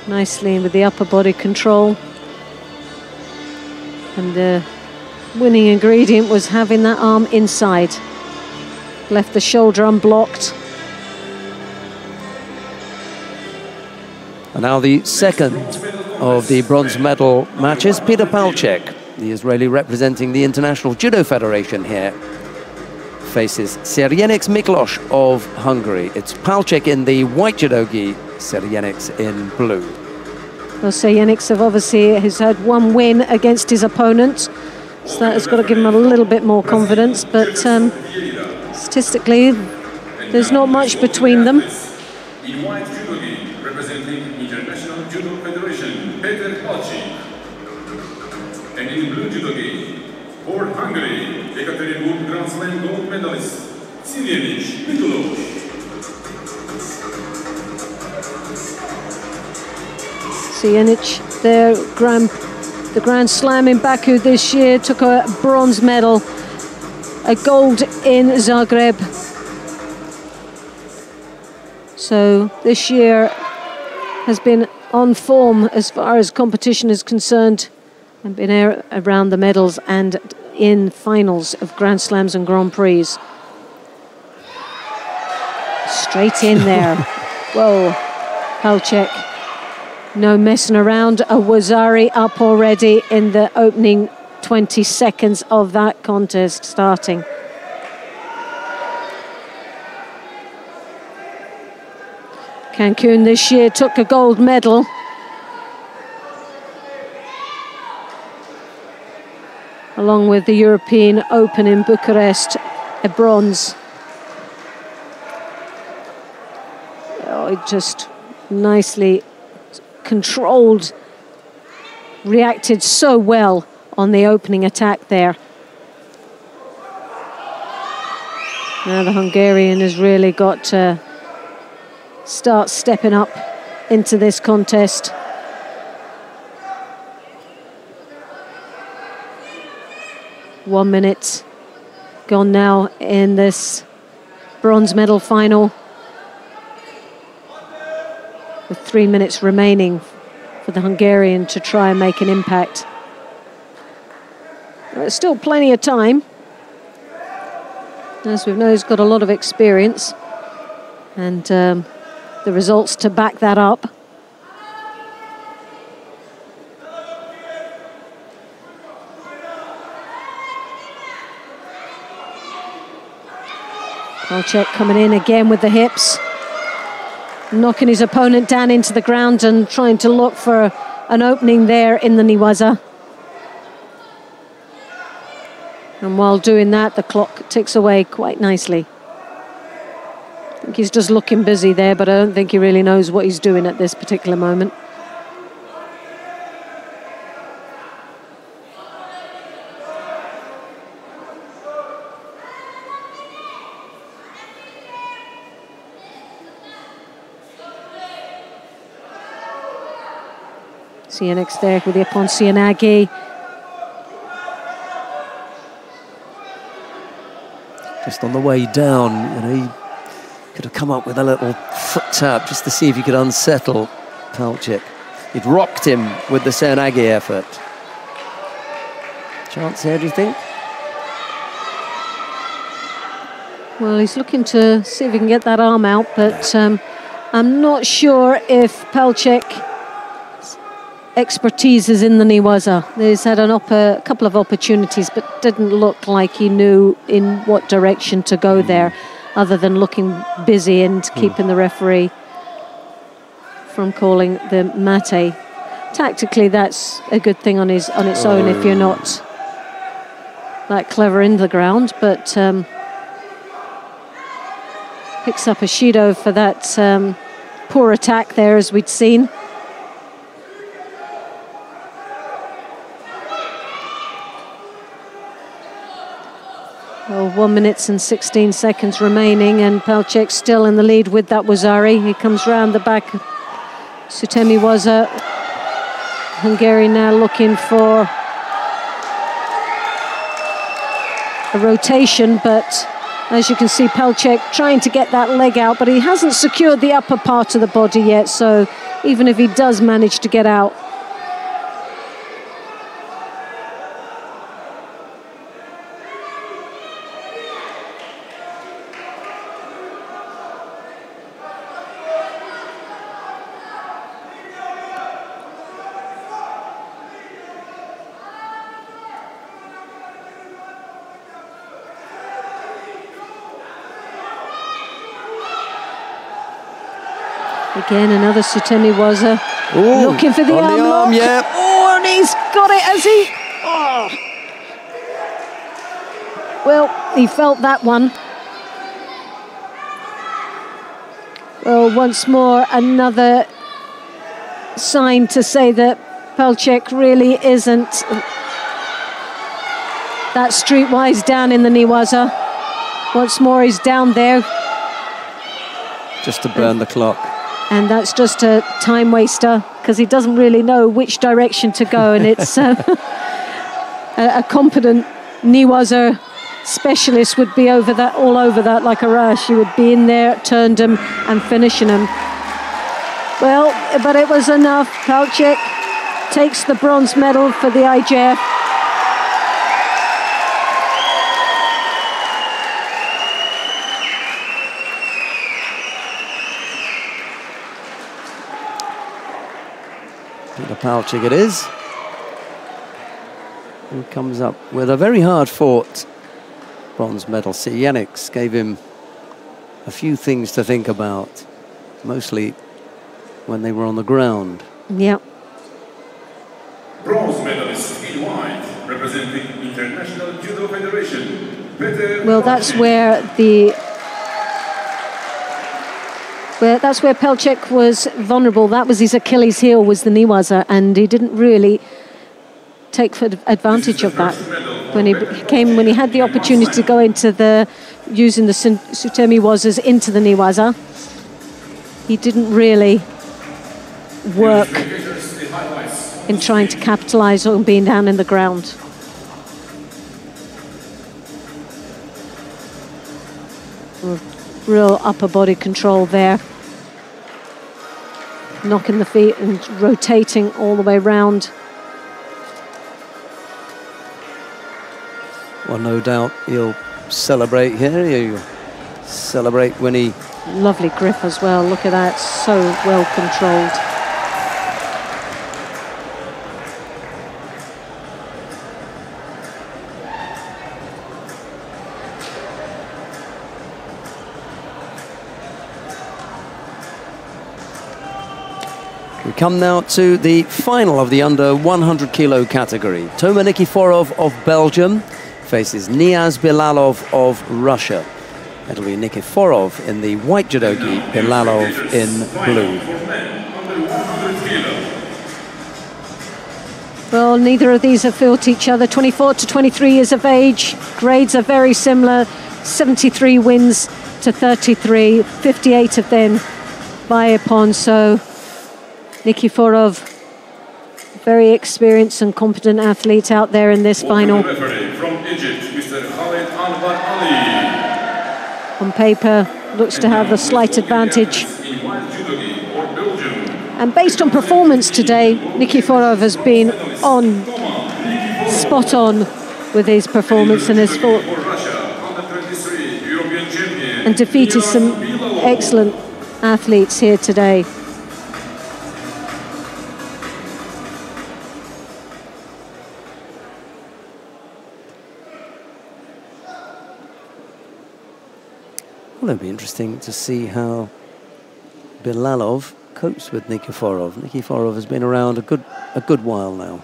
Nicely with the upper body control. And the winning ingredient was having that arm inside. Left the shoulder unblocked. And now the second of the bronze medal matches, Peter Palchek, the Israeli representing the International Judo Federation here, faces Seryenix Miklos of Hungary. It's Palchek in the white judo gi, Seryenix in blue. Well, Seryenix obviously has had one win against his opponent, so that has got to give him a little bit more confidence, but statistically, there's not much between them. In white judo gi, representing International Judo Federation, Peter Palchek. And in blue judo gi, for Hungary, Ekaterinburg Grand Slam gold medalist, Seryenix Miklos. Seryenix, the Grand Slam in Baku this year, took a bronze medal, a gold in Zagreb. So this year has been on form as far as competition is concerned, and been around the medals and in finals of Grand Slams and Grand Prix. Straight in there. Whoa, Palchek. No messing around. A Wazari up already in the opening 20 seconds of that contest starting. Cancun this year took a gold medal. Along with the European Open in Bucharest, a bronze. Oh, it just nicely controlled, reacted so well on the opening attack there. Now the Hungarian has really got to start stepping up into this contest. One minute gone now in this bronze medal final, with 3 minutes remaining for the Hungarian to try and make an impact. There's still plenty of time. As we know, he's got a lot of experience and the results to back that up. Palchek coming in again with the hips, knocking his opponent down into the ground and trying to look for an opening there in the Niwaza. And while doing that, the clock ticks away quite nicely. I think he's just looking busy there, but I don't think he really knows what he's doing at this particular moment. Seryenix there with the Aponsianagi. Just on the way down, you know, he could have come up with a little foot tap just to see if he could unsettle Palchek. He'd rocked him with the Seoinage effort. Chance here, do you think? Well, he's looking to see if he can get that arm out, but I'm not sure if Palchek expertise is in the Niwaza. He's had a couple of opportunities, but didn't look like he knew in what direction to go there, other than looking busy and keeping the referee from calling the mate. Tactically, that's a good thing on its own if you're not that clever in the ground, but picks up a Shido for that poor attack there, as we'd seen. Well, 1 minute and 16 seconds remaining, and Pelchek still in the lead with that Wazari. He comes round the back. Sutemi Waza, Hungary, now looking for a rotation, but as you can see, Pelchek trying to get that leg out, but he hasn't secured the upper part of the body yet, so even if he does manage to get out, again, another Sutemi Waza looking for the arm lock. Yeah. Oh, and he's got it, has he? Oh. Well, he felt that one. Well, once more, another sign to say that Pelchek really isn't that streetwise down in the Niwaza. Once more, he's down there. Just to burn the clock. And that's just a time waster, because he doesn't really know which direction to go, and it's a competent Niwaza specialist would be over that, all over that like a rush. He would be in there, turned him and finishing him. Well, but it was enough. Pelchek takes the bronze medal for the IJF. Peter Pelchek it is, who comes up with a very hard-fought bronze medal. See, Yannick's gave him a few things to think about, mostly when they were on the ground. Yeah. Bronze medalist in white, representing International Judo Federation. Well, that's where Pelchek was vulnerable. That was his Achilles heel, was the Niwaza, and he didn't really take advantage of that when he had the opportunity to go into using the Sutemi Wazas into the Niwaza. He didn't really work in trying to capitalize on being down in the ground. Real upper body control there. Knocking the feet and rotating all the way round. Well, no doubt he'll celebrate here. He'll celebrate when he... Lovely grip as well. Look at that. So well controlled. We come now to the final of the under 100 kilo category. Toma Nikiforov of Belgium faces Niaz Bilalov of Russia. It'll be Nikiforov in the white judogi, Bilalov in blue. Well, neither of these have fought each other. 24 to 23 years of age. Grades are very similar. 73 wins to 33. 58 of them by upon. So Nikiforov, very experienced and competent athlete out there in this final. From Egypt, Mr. Khaled Anwar Ali. On paper, looks to have a slight advantage. And based on performance today, Nikiforov has been spot on with his performance and his fought and defeated some excellent athletes here today. Well, it'll be interesting to see how Bilalov copes with Nikiforov. Nikiforov has been around a good while now.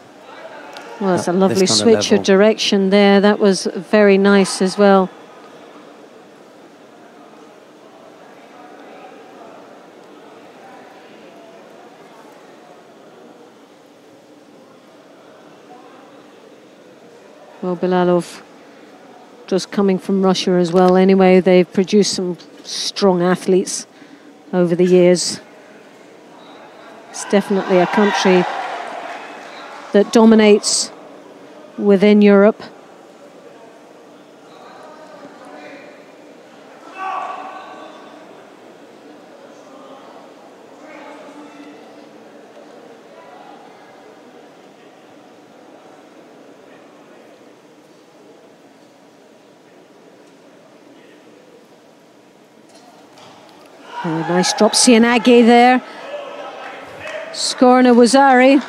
Well, it's a lovely switch of direction there. That was very nice as well. Well, Bilalov just coming from Russia as well. Anyway, they've produced some strong athletes over the years. It's definitely a country that dominates within Europe. Oh, nice drop, Sianagi there. Scorner Wazari.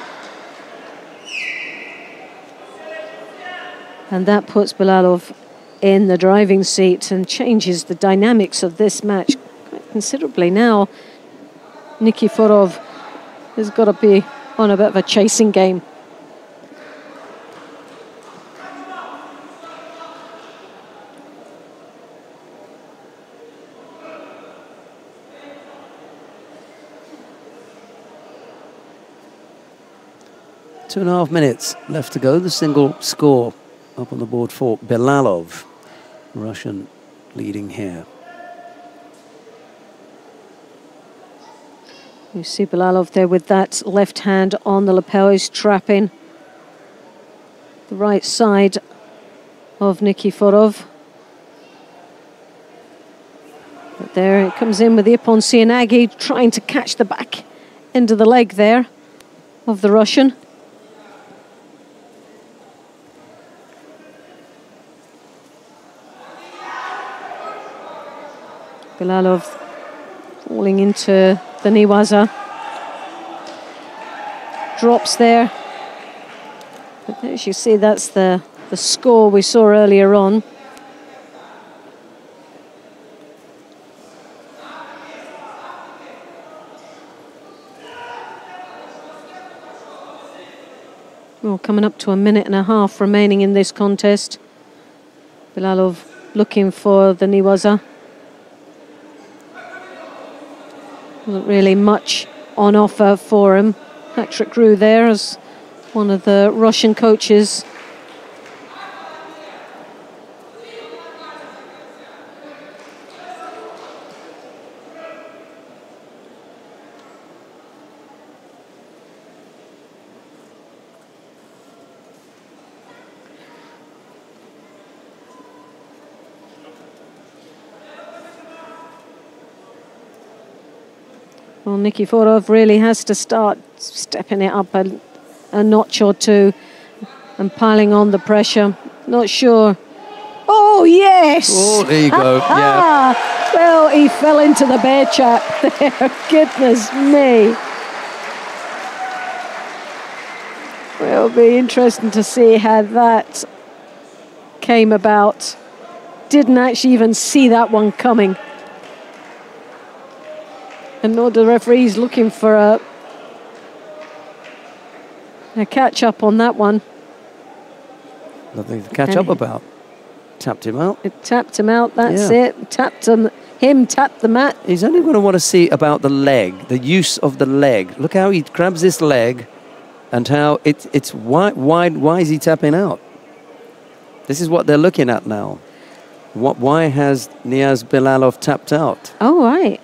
And that puts Bilalov in the driving seat and changes the dynamics of this match quite considerably. Now, Nikiforov has got to be on a bit of a chasing game. Two and a half minutes left to go. The single score up on the board for Bilalov. Russian leading here. You see Bilalov there with that left hand on the lapel. He's trapping the right side of Nikiforov. But there it comes in with the Ippon Sianagi, trying to catch the back end of the leg there of the Russian. Bilalov falling into the Niwaza. Drops there. But as you see, that's the score we saw earlier on. Well, coming up to a minute and a half remaining in this contest. Bilalov looking for the Niwaza. Wasn't really much on offer for him. Patrick Grew there as one of the Russian coaches. Well, Nikiforov really has to start stepping it up a notch or two and piling on the pressure. Not sure. Oh, yes! Oh, there you go, yeah. Well, he fell into the bear trap there. Goodness me. Well, it'll be interesting to see how that came about. Didn't actually even see that one coming. And nor the referee's looking for a catch-up on that one. Nothing to catch up about. Tapped him out. It tapped him out, that's it. Tapped him, tapped the mat. He's only going to want to see about the leg, the use of the leg. Look how he grabs this leg and how it's wide. Why is he tapping out? This is what they're looking at now. Why has Niaz Bilalov tapped out? Oh, right.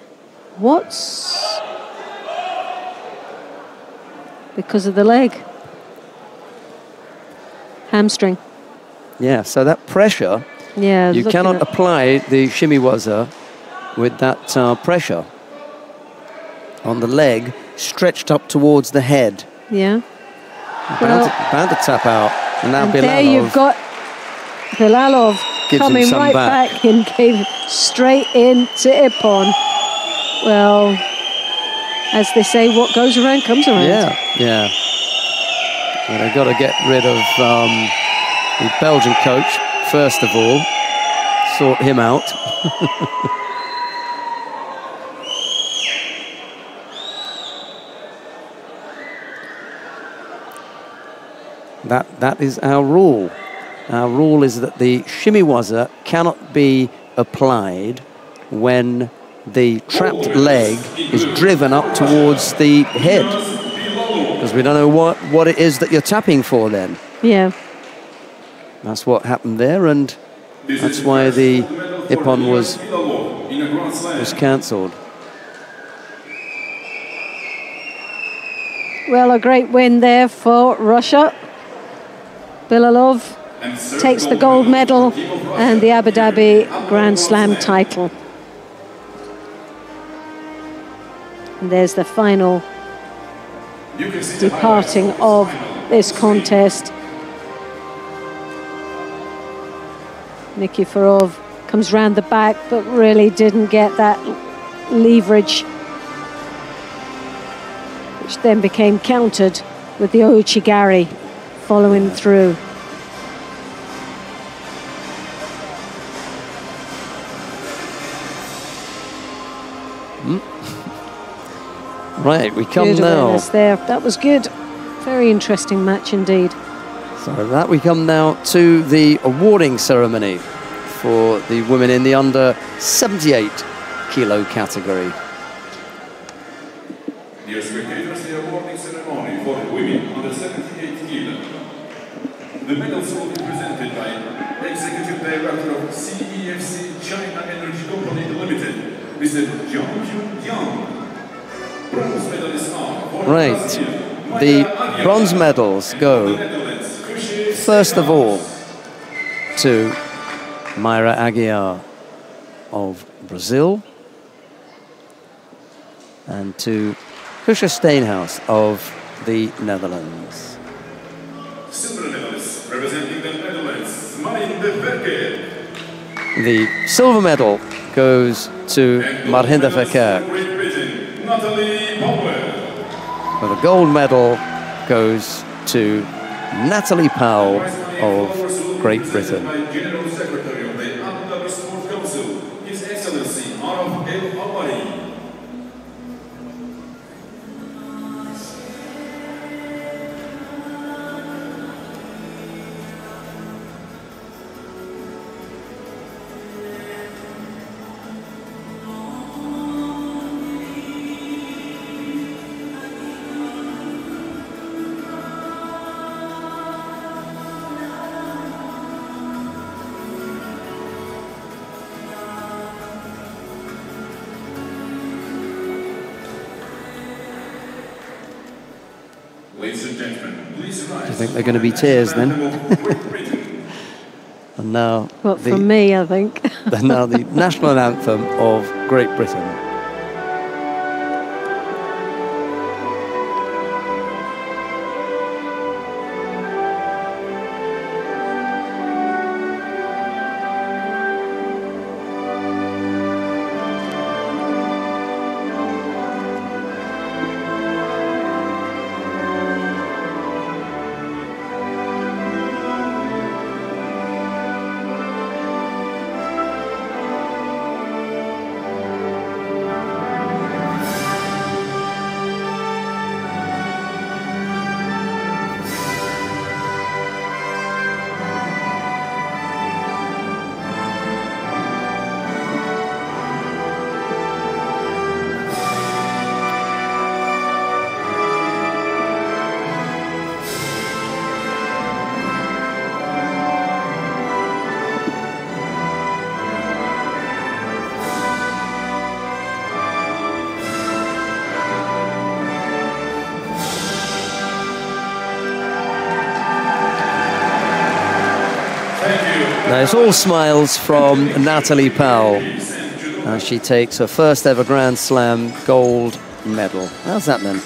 Because of the leg. Hamstring. Yeah, so that pressure, you cannot apply the shimiwaza with that pressure on the leg stretched up towards the head. Yeah. Bound to tap out. And now Bilalov. There you've got Bilalov coming right back and gave straight into Ippon. Well, as they say, what goes around comes around. Yeah. Well, they've got to get rid of the Belgian coach, first of all. Sort him out. That is our rule. Our rule is that the shimiwaza cannot be applied when the trapped leg is driven up towards the head, because we don't know what it is that you're tapping for then. Yeah. That's what happened there, and that's why the ippon was cancelled. Well, a great win there for Russia. Bilalov takes the gold medal and the Abu Dhabi Grand Slam title. And there's the final departing of this contest. Nikiforov comes round the back, but really didn't get that leverage, which then became countered with the Ouchigari following through. Right, we come good now. There. That was good. Very interesting match indeed. So that we come now to the awarding ceremony for the women in the under 78 kilo category. Dear spectators, the awarding ceremony for women under 78 kilo. The medals will be presented by Executive Director of CEFC China Energy Company Limited, Mr. Jiang Yang. Bronze medalists are Right, the bronze medals go first of all to Mayra Aguiar of Brazil and to Kusha Steenhuis of the Netherlands. Silver medalists representing the Netherlands, Marinda Verkerk. The silver medal goes to Marinda Verkerk. Well, the gold medal goes to Natalie Powell of Great Britain. General Secretary of the Abu Dhabi Sport Council, His Excellency Araf El Awari. Ladies and gentlemen, please rise. Do you think they're going to be tears then? And now, Well, from me, I think. now the national anthem of Great Britain. Now it's all smiles from Natalie Powell as she takes her first ever Grand Slam gold medal. How's that then?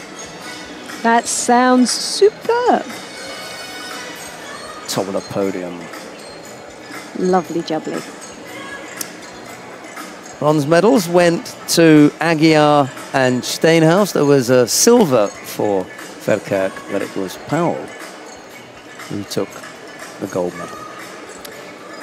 That sounds superb. Top of the podium. Lovely jubbly. Bronze medals went to Aguiar and Steenhuis. There was a silver for Verkerk, but it was Powell who took the gold medal.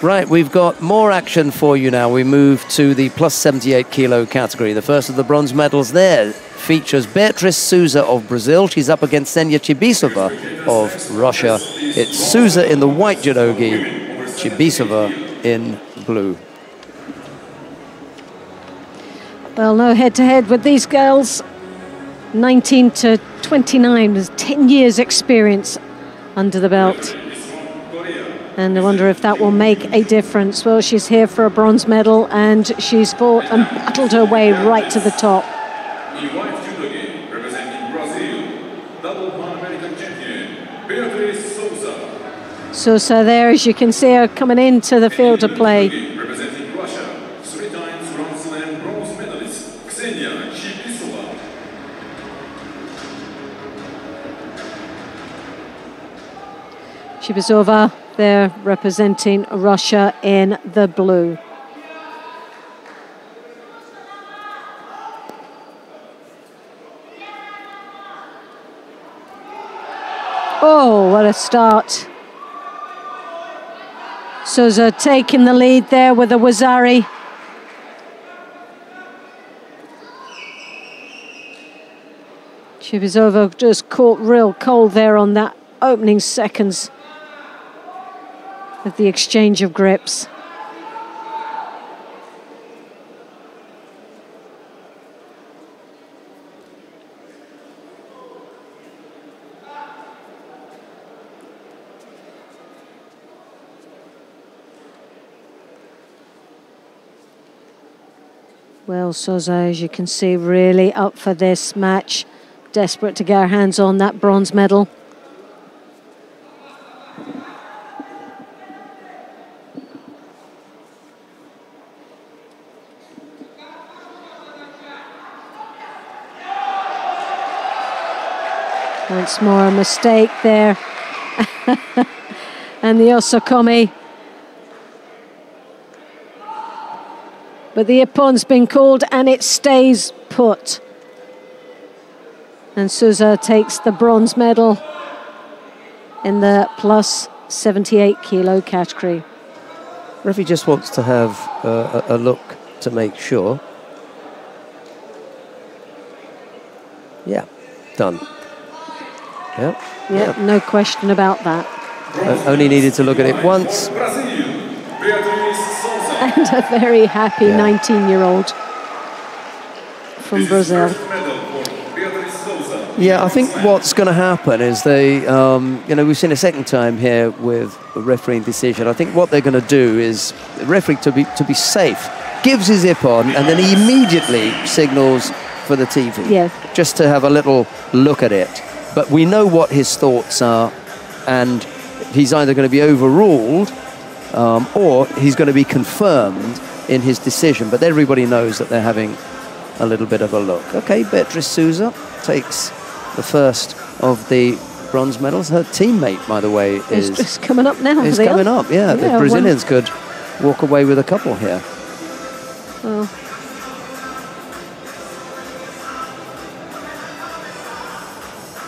Right, we've got more action for you now. We move to the plus 78 kilo category. The first of the bronze medals there features Beatriz Souza of Brazil. She's up against Ksenia Chibisova of Russia. It's Souza in the white judogi, Chibisova in blue. Well, no head-to-head with these girls. 19 to 29, with 10 years experience under the belt. And I wonder if that will make a difference. Well, she's here for a bronze medal, and she's fought and battled her way right to the top. In white judogi, representing Brazil, double Pan-American champion, Beatriz Souza. Souza there, as you can see her coming into the field of play. Representing Russia, 3 times Grand Slam bronze medalist, Ksenia Chibisova. Chibisova there representing Russia in the blue. Oh, what a start. Souza taking the lead there with a Wazari. Chibisova just caught real cold there on that opening seconds of the exchange of grips. Well, Souza, as you can see, really up for this match. Desperate to get her hands on that bronze medal. Once more a mistake there. And the Osokomi. But the Ippon's been called and it stays put. And Souza takes the bronze medal in the plus 78 kilo category. Referee just wants to have a look to make sure. Yeah, done. Yeah, no question about that. Only needed to look at it once. And a very happy 19-year-old from Brazil. Yeah, I think what's going to happen is they, we've seen a second time here with a refereeing decision. I think what they're going to do is the referee, to be safe, gives his Ippon and then he immediately signals for the TV. Yeah. Just to have a little look at it. But we know what his thoughts are, and he's either going to be overruled or he's going to be confirmed in his decision. But everybody knows that they're having a little bit of a look. Okay, Beatriz Souza takes the first of the bronze medals. Her teammate, by the way, is just coming up now. Is coming up, yeah. The Brazilians could walk away with a couple here. Well,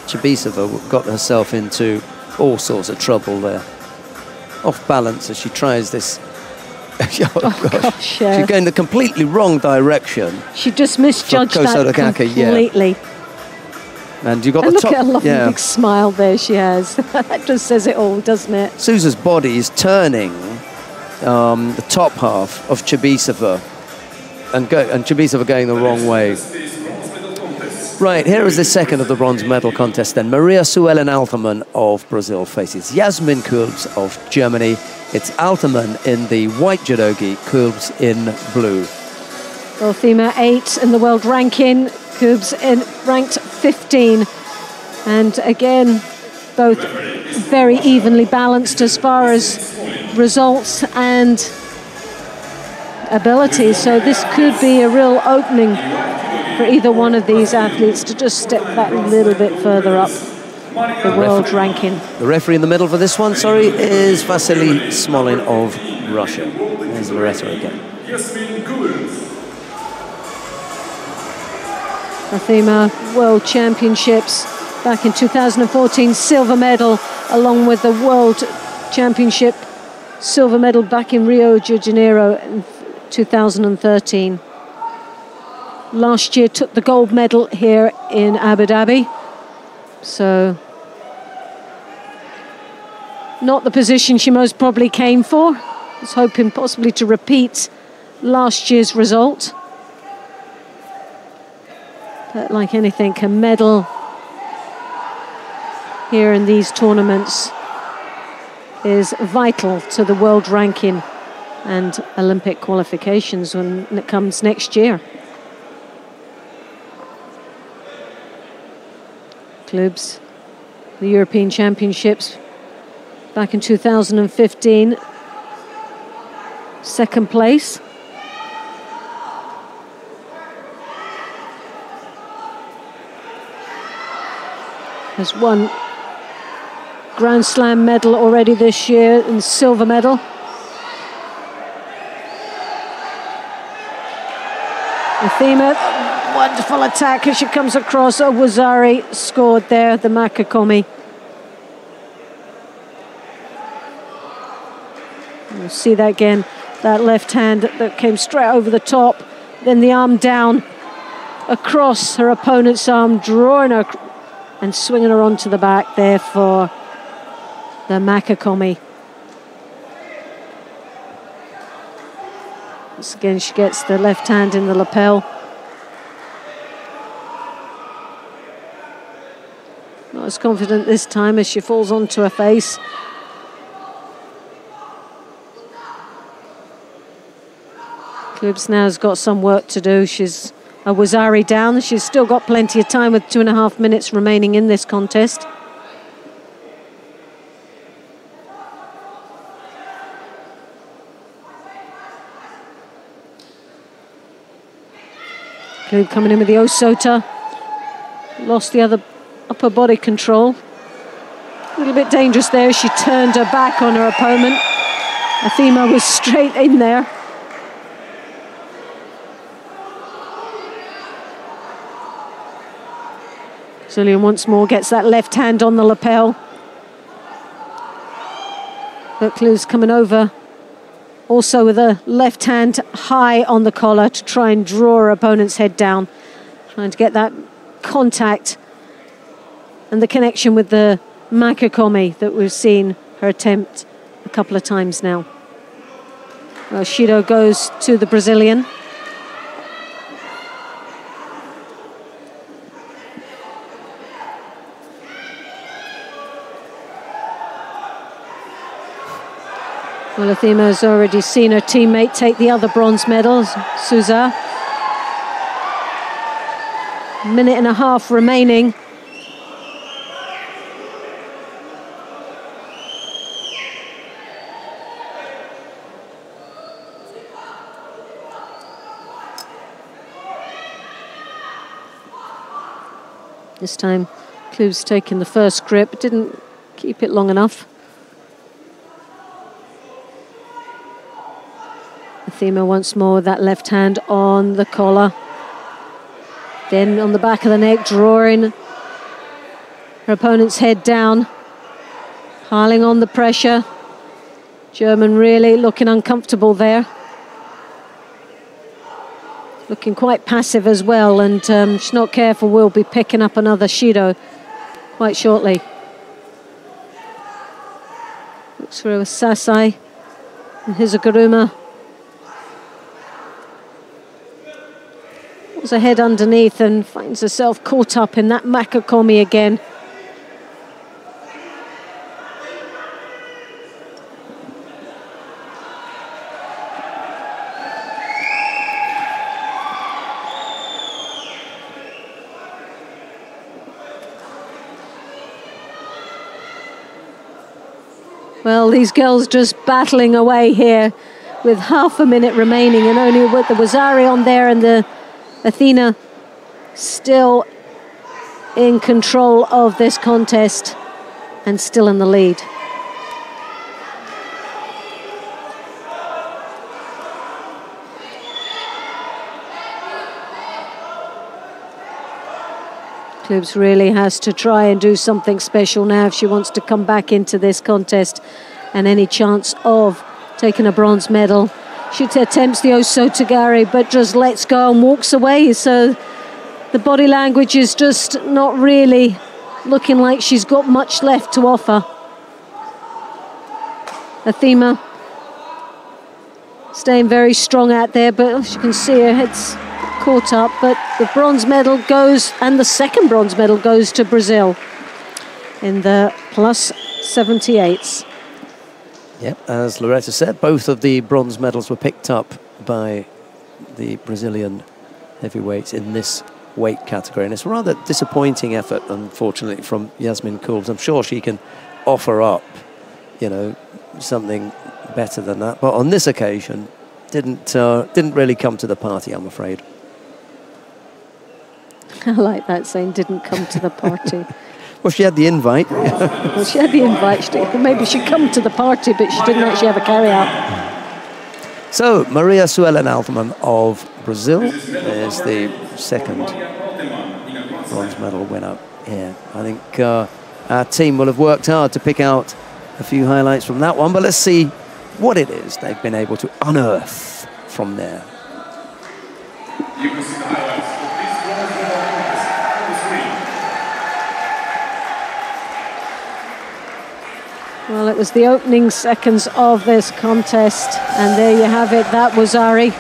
Chibisova got herself into all sorts of trouble there. Off balance as she tries this. Oh gosh, yeah. She's going the completely wrong direction. She just misjudged that completely. Yeah. And you got and the look top. At her lovely big smile there she has. That just says it all, doesn't it? Souza's body is turning the top half of Chibisova, and Chibisova going the wrong way. Right, here is the second of the bronze medal contest then. Maria Suelen Alterman of Brazil faces Jasmin Kulbs of Germany. It's Alterman in the white judogi, Kulbs in blue. Well, Thema 8 in the world ranking, Kulbs in ranked 15. And again, both very evenly balanced as far as results and ability. So this could be a real opening for either one of these athletes to just step that little bit further up the world ranking. The referee in the middle for this one, is Vasily Smolin of Russia. There's Loretta again. Athema World Championships back in 2014, silver medal, along with the World Championship silver medal back in Rio de Janeiro in 2013. last year took the gold medal here in Abu Dhabi. So, not the position she most probably came for. Was hoping possibly to repeat last year's result. But like anything, a medal here in these tournaments is vital to the world ranking and Olympic qualifications when it comes next year. Clubs, the European Championships back in 2015, second place. Has won Grand Slam medal already this year and silver medal. Athema, wonderful attack as she comes across. Owuzari scored there, the Makakomi. We'll see that again, that left hand that came straight over the top, then the arm down across her opponent's arm, drawing her and swinging her onto the back there for the Makakomi. Once again, she gets the left hand in the lapel. Not as confident this time as she falls onto her face. Klubs now has got some work to do. She's Owuzari down. She's still got plenty of time with 2.5 minutes remaining in this contest. Klub coming in with the Osota. Lost the other upper body control. A little bit dangerous there. She turned her back on her opponent. Athema was straight in there. Zillian once more gets that left hand on the lapel. But Klub's coming over also with a left hand high on the collar to try and draw her opponent's head down. Trying to get that contact and the connection with the Makakomi that we've seen her attempt a couple of times now. Well, Shido goes to the Brazilian. Well, Athema has already seen her teammate take the other bronze medal, Souza. 1.5 minutes remaining. This time, Klub's taken the first grip, didn't keep it long enough. Athema once more, that left hand on the collar. Then on the back of the neck, drawing her opponent's head down. Piling on the pressure. German really looking uncomfortable there. Looking quite passive as well, and she's not careful, we'll be picking up another Shido quite shortly. Looks for a Sasai and Hizuguruma. Was her head underneath and finds herself caught up in that Makakomi again. Well, these girls just battling away here with 1/2 minute remaining, and only with the Owuzari on there and the Athena still in control of this contest and still in the lead. Klubs really has to try and do something special now if she wants to come back into this contest and any chance of taking a bronze medal. She attempts the Osotogari, but just lets go and walks away. So the body language is just not really looking like she's got much left to offer. Athema staying very strong out there, but as you can see, her head's caught up. But the bronze medal goes, and the second bronze medal goes to Brazil in the plus 78s. Yep, as Loretta said, both of the bronze medals were picked up by the Brazilian heavyweights in this weight category. And it's a rather disappointing effort, unfortunately, from Yasmin Kouls. I'm sure she can offer up, you know, something better than that. But on this occasion, didn't really come to the party, I'm afraid. I like that saying, didn't come to the party. Well, she had the invite. Well, she had the invite. Maybe she'd come to the party, but she didn't actually have a carry-out. So, Maria Suelen Altman of Brazil is the second bronze medal winner here. I think our team will have worked hard to pick out a few highlights from that one, but let's see what it is they've been able to unearth from there. You can see the highlights of these bronze medals on the screen. Well, it was the opening seconds of this contest, and there you have it. That was Ari,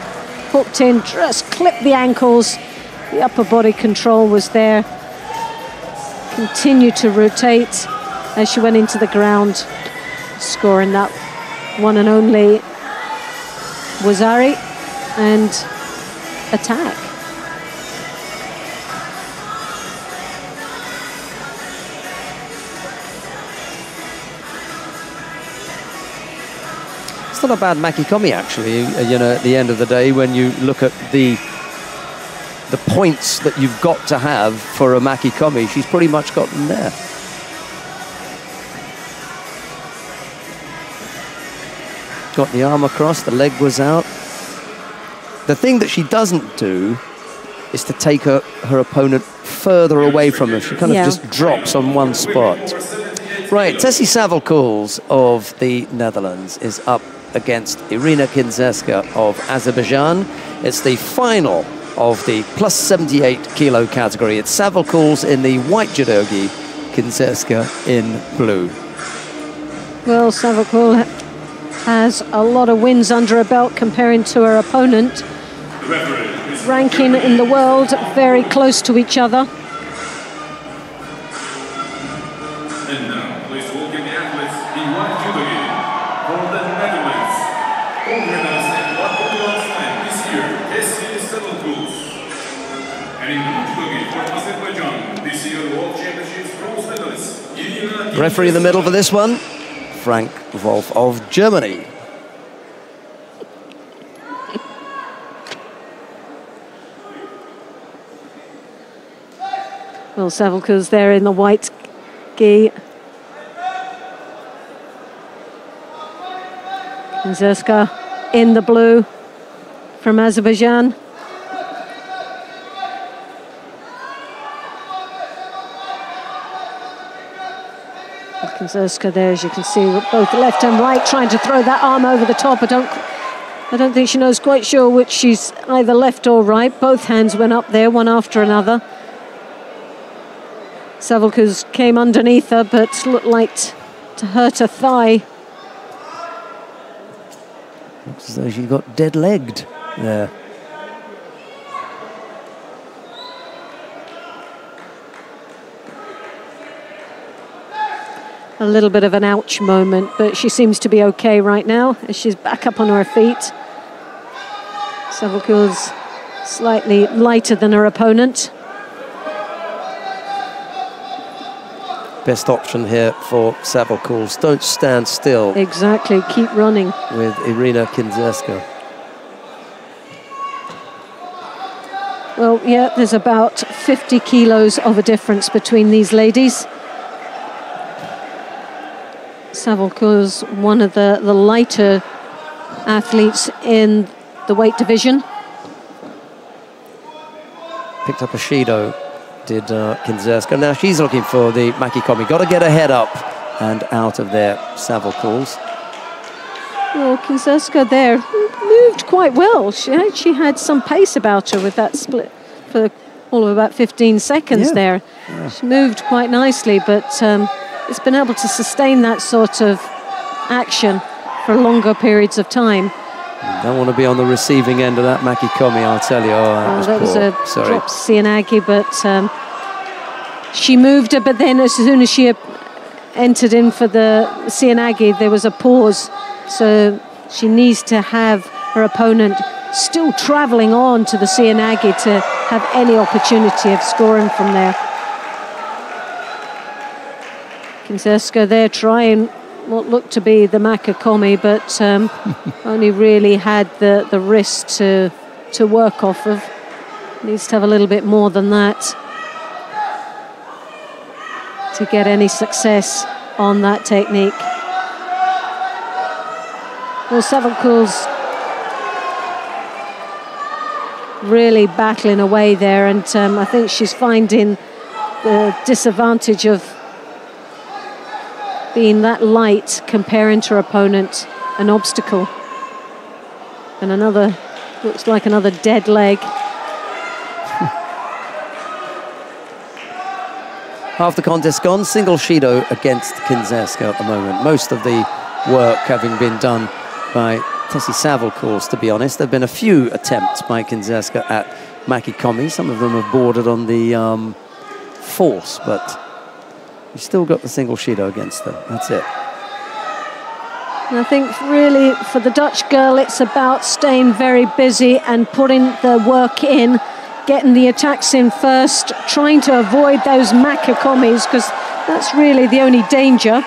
hooked in, just clipped the ankles. The upper body control was there. Continued to rotate as she went into the ground, scoring that one and only was Ari, and attack. It's not a bad Makikomi, actually, you know, at the end of the day, when you look at the points that you've got to have for a Makikomi, she's pretty much got them there. Got the arm across, the leg was out. The thing that she doesn't do is to take her opponent further away from her. She kind of just drops on one spot. Right, Tessie Saville-Kouls of the Netherlands is up against Irina Kinzeska of Azerbaijan. It's the final of the plus 78 kilo category. It's Saville-Kouls in the white judogi, Kinzeska in blue. Well, Saville-Kouls has a lot of wins under her belt comparing to her opponent. Ranking in the world very close to each other. And now, please welcome the athletes in white judogi from the Netherlands. Gold medalist in Untitled Chapter this year, Tessie Saville-Kouls. And in blue judogi for Azerbaijan, this year World Championships bronze medalist, Irina. Referee in the middle for this one, Frank Wolf of Germany. Well, Saville-Kouls there in the white gi. Kinzeska in the blue from Azerbaijan. Kinzeska there, as you can see, with both left and right, trying to throw that arm over the top. I don't think she knows quite sure which she's either left or right. Both hands went up there, one after another. Saville-Kouls came underneath her, but looked like to hurt her thigh. Looks as though she got dead-legged there. A little bit of an ouch moment, but she seems to be okay right now as she's back up on her feet. Saville-Kouls slightly lighter than her opponent. Best option here for Saville-Kouls. Don't stand still. Exactly, keep running. With Irina Kinzeska. Well, yeah, there's about 50 kilos of a difference between these ladies. Saville-Kouls, one of the lighter athletes in the weight division. Picked up a Shido, did Kinzeska. Now she's looking for the Makikomi. Got to get her head up and out of there, Saville-Kouls. Well, Kinzeska there, moved quite well. She actually had some pace about her with that split for all of about 15 seconds there. Yeah. She moved quite nicely, but it's been able to sustain that sort of action for longer periods of time. You don't want to be on the receiving end of that Makikomi, I'll tell you. That was a drop Seoinage, but she moved her, but then as soon as she entered in for the Seoinage, there was a pause. So she needs to have her opponent still travelling on to the Seoinage to have any opportunity of scoring from there. Kinzerska there trying what looked to be the Makikomi, but only really had the wrist to work off of. Needs to have a little bit more than that to get any success on that technique. Well, Savalko's really battling away there, and I think she's finding the disadvantage of being that light comparing to her opponent an obstacle. And another, looks like another dead leg. Half the contest gone, single Shido against Kinzerska at the moment. Most of the work having been done by Tessie Savalkos, to be honest. There have been a few attempts by Kinzerska at Makikomi. Some of them have bordered on the force, but you've still got the single Shido against them. That's it. And I think really for the Dutch girl, it's about staying very busy and putting the work in, getting the attacks in first, trying to avoid those Makikomis, because that's really the only danger.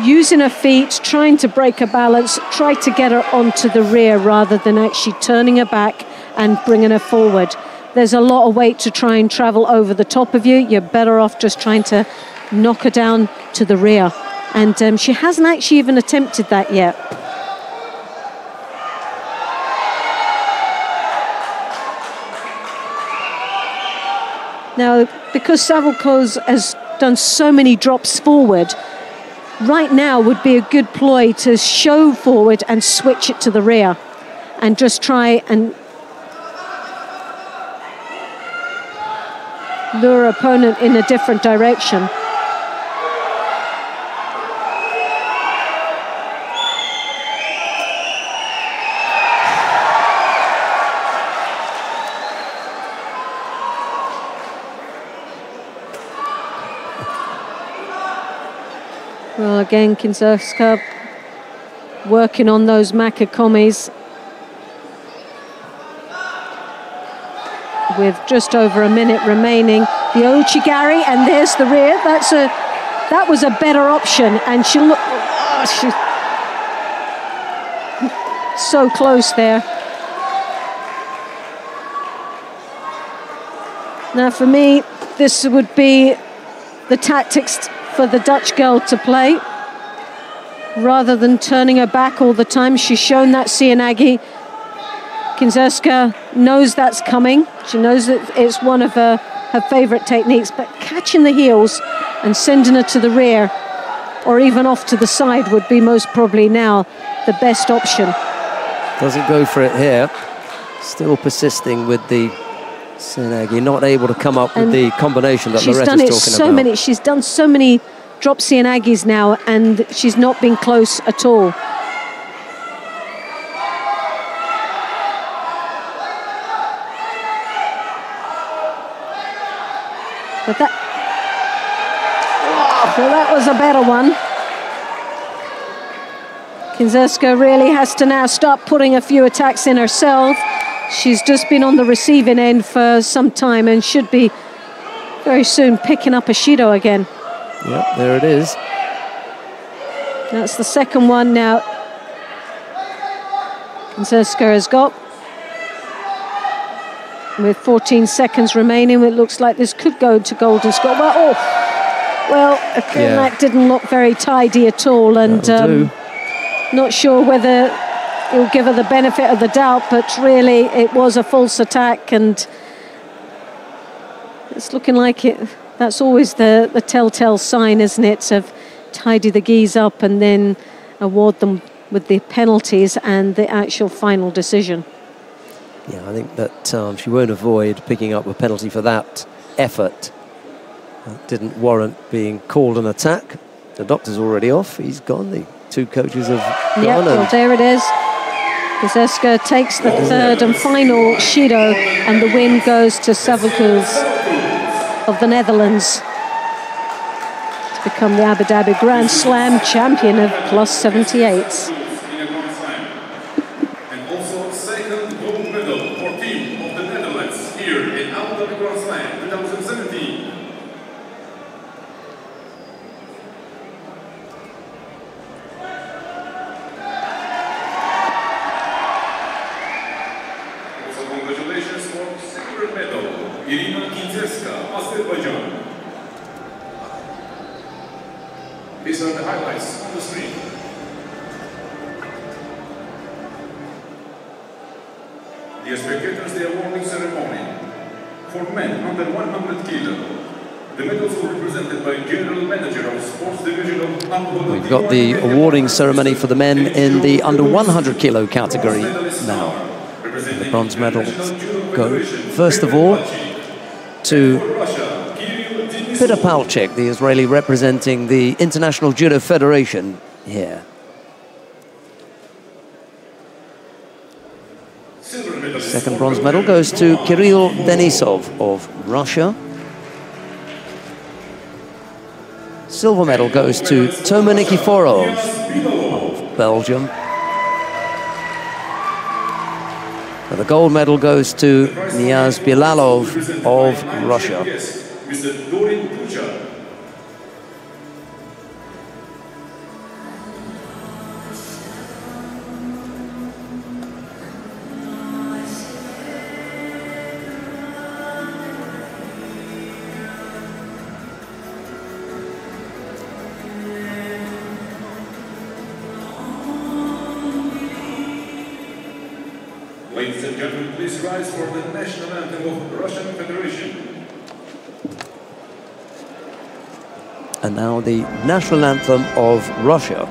Using her feet, trying to break her balance, try to get her onto the rear rather than actually turning her back and bringing her forward. There's a lot of weight to try and travel over the top of you. You're better off just trying to knock her down to the rear. And she hasn't actually even attempted that yet. Now, because Savalkos has done so many drops forward, right now would be a good ploy to show forward and switch it to the rear and just try and lure opponent in a different direction. Well, again, Kinzerska working on those Makikomis with just over a minute remaining. The Ouchigari, and there's the rear. That was a better option, and she looked so close there. Now, for me, this would be the tactics for the Dutch girl to play, rather than turning her back all the time. She's shown that Seoinage. Kinzerska knows that's coming. She knows that it's one of her favourite techniques, but catching the heels and sending her to the rear or even off to the side would be most probably now the best option. Doesn't go for it here. Still persisting with the Seoinage, not able to come up with the combination that Loretta's talking about. She's done so many drop Seoinages now, and she's not been close at all. But that was a better one. Kinzerska really has to now start putting a few attacks in herself. She's just been on the receiving end for some time and should be very soon picking up a Shido again. Yep, there it is. That's the second one now Kinzerska has got. With 14 seconds remaining, it looks like this could go to golden score. Again, that didn't look very tidy at all, and not sure whether it'll give her the benefit of the doubt, but really it was a false attack, and it's looking like it. That's always the telltale sign, isn't it, of tidy the geese up and then award them with the penalties and the actual final decision. Yeah, I think that she won't avoid picking up a penalty for that effort. That didn't warrant being called an attack. The doctor's already off. He's gone. The two coaches have gone. Yep, well, there it is. Kozeska takes the third and final Judo, and the win goes to Savelkoes of the Netherlands to become the Abu Dhabi Grand Slam champion of plus 78. And also second gold medal for team of the Netherlands here in Abu Dhabi Grand Slam 2017. Congratulations for silver medal, Irina Kinzeska, Azerbaijan. These are the highlights on the screen. Dear spectators, the awarding ceremony. For men under 100 kilo, the medals were presented by General Manager of Sports Division of Abu Dhabi. We've got the awarding ceremony for the men in the under 100 kilo category now. The bronze medals go, first of all, to Peter Palchik, the Israeli representing the International Judo Federation here. The second bronze medal goes to Kirill Denisov of Russia. Silver medal goes to Toma Nikiforov of Belgium. And the gold medal goes to Niaz Bilalov of Russia. Ladies and gentlemen, please rise for the national anthem of the Russian Federation. And now the national anthem of Russia.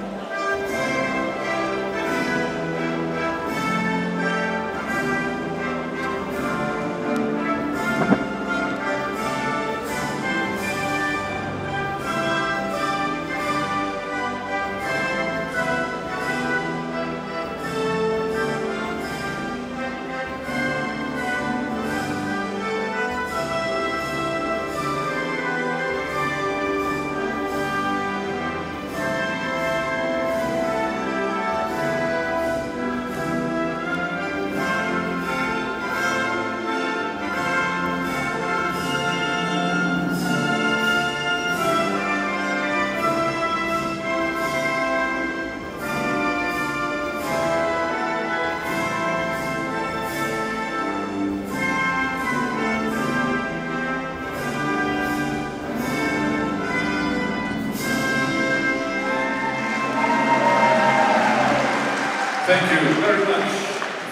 Thank you very much.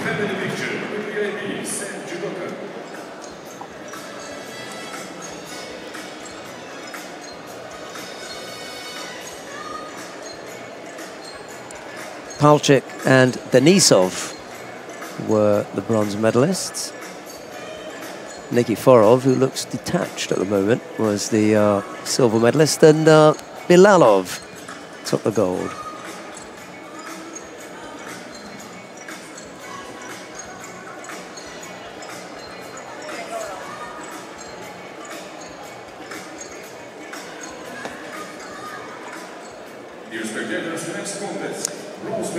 Family picture with VIP, Sam Judoka. Palchik and Denisov were the bronze medalists. Nikiforov, who looks detached at the moment, was the silver medalist, and Bilalov took the gold.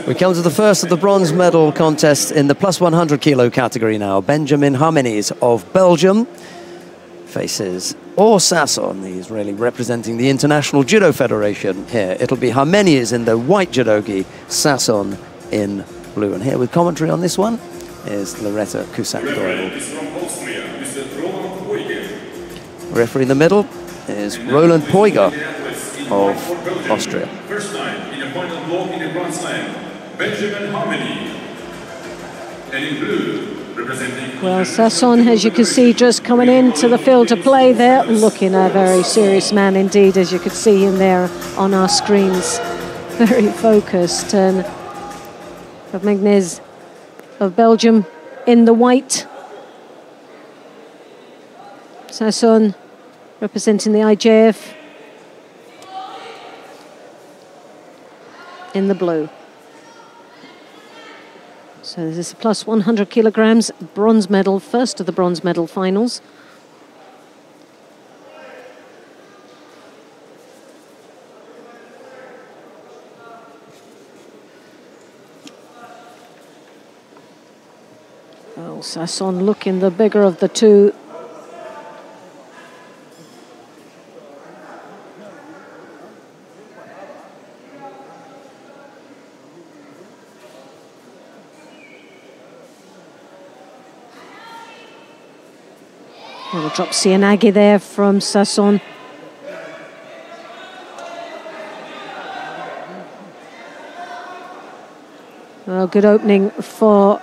We come to the first of the bronze medal contests in the plus 100 kilo category now. Benjamin Hamenes of Belgium faces Or Sasson, the Israeli representing the International Judo Federation here. It'll be Hamenes in the white judogi, Sasson in blue. And here with commentary on this one is Loretta Cusack-Doyle. Referee in the middle is Roland Poiger of Austria. First time in a final block in the Grand Slam, Benjamin Hamenes. And in blue, representing... Well, Sasson, as you can see, just coming into the field to play there, looking a very serious man indeed, as you could see him there on our screens. Very focused, and Magnez of Belgium in the white. Sasson representing the IJF in the blue. So this is a plus 100 kilograms bronze medal, first of the bronze medal finals. Oh, Sasson looking the bigger of the two. Little drop Sianagi there from Sasson. Well, good opening for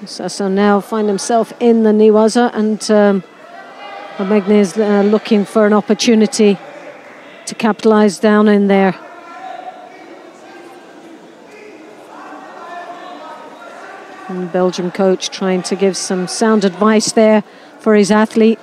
Sasson now find himself in the Niwaza, and Magnez looking for an opportunity to capitalise down in there. And the Belgium coach trying to give some sound advice there for his athlete.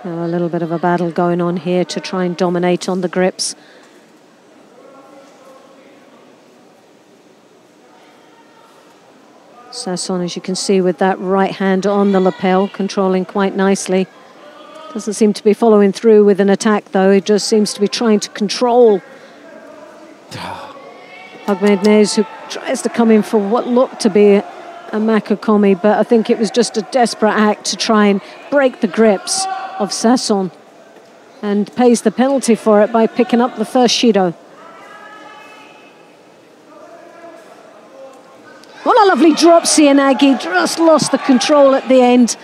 A little bit of a battle going on here to try and dominate on the grips. Sasson, as you can see, with that right hand on the lapel, controlling quite nicely. Doesn't seem to be following through with an attack, though. He just seems to be trying to control Magnez, who tries to come in for what looked to be a Makokomi, but I think it was just a desperate act to try and break the grips of Sasson, and pays the penalty for it by picking up the first Shido. What a lovely drop, Sianagi. Just lost the control at the end,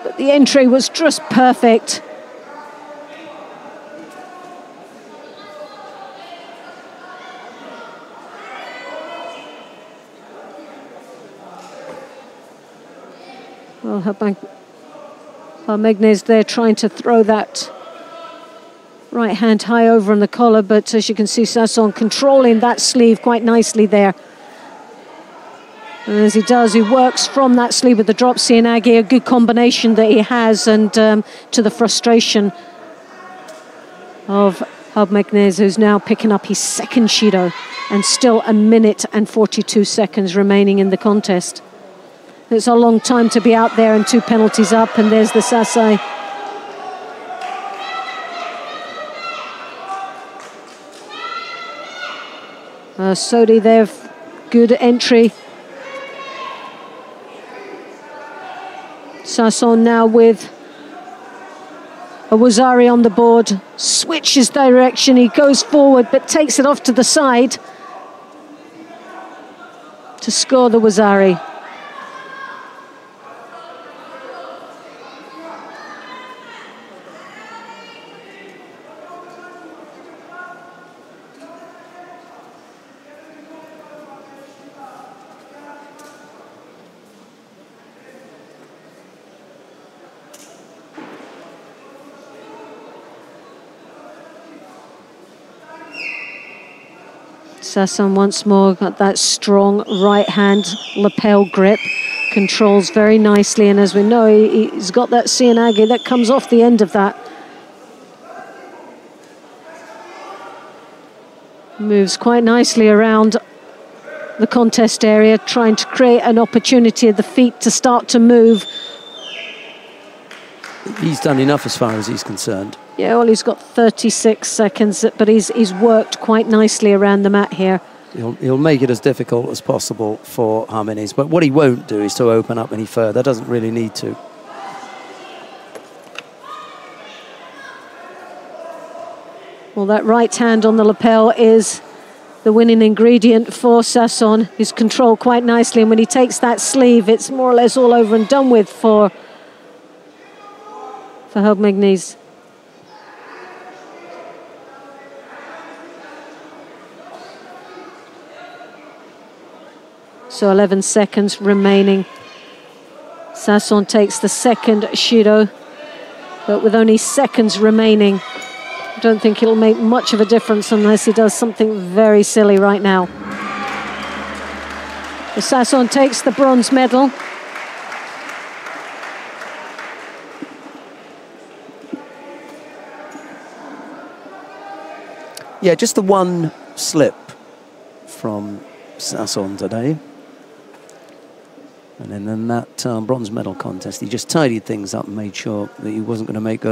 but the entry was just perfect. Well, Magnez there trying to throw that right hand high over on the collar, but as you can see, Sasson controlling that sleeve quite nicely there. And as he does, he works from that sleeve with the drop Sianagi, a good combination that he has, and to the frustration of Magnez, who's now picking up his second Shido, and still 1 minute and 42 seconds remaining in the contest. It's a long time to be out there and 2 penalties up, and there's the Sasai. Sodi there, good entry. Sasson now with a Wazari on the board, switches direction, he goes forward but takes it off to the side to score the Wazari. Sasson once more got that strong right hand lapel grip, controls very nicely, and as we know, he's got that Sianagi that comes off the end of that. Moves quite nicely around the contest area, trying to create an opportunity at the feet to start to move. He's done enough as far as he's concerned. Yeah, well, he's got 36 seconds, but he's worked quite nicely around the mat here. He'll make it as difficult as possible for Jimenez, but what he won't do is to open up any further. Doesn't really need to. Well, that right hand on the lapel is the winning ingredient for Sasson. He's controlled quite nicely, and when he takes that sleeve, it's more or less all over and done with for for Hogmignes. So 11 seconds remaining. Sasson takes the second Judo, but with only seconds remaining, I don't think it'll make much of a difference unless he does something very silly right now. Sasson takes the bronze medal. Yeah, just the one slip from Sasson today. And then in that bronze medal contest, he just tidied things up and made sure that he wasn't going to make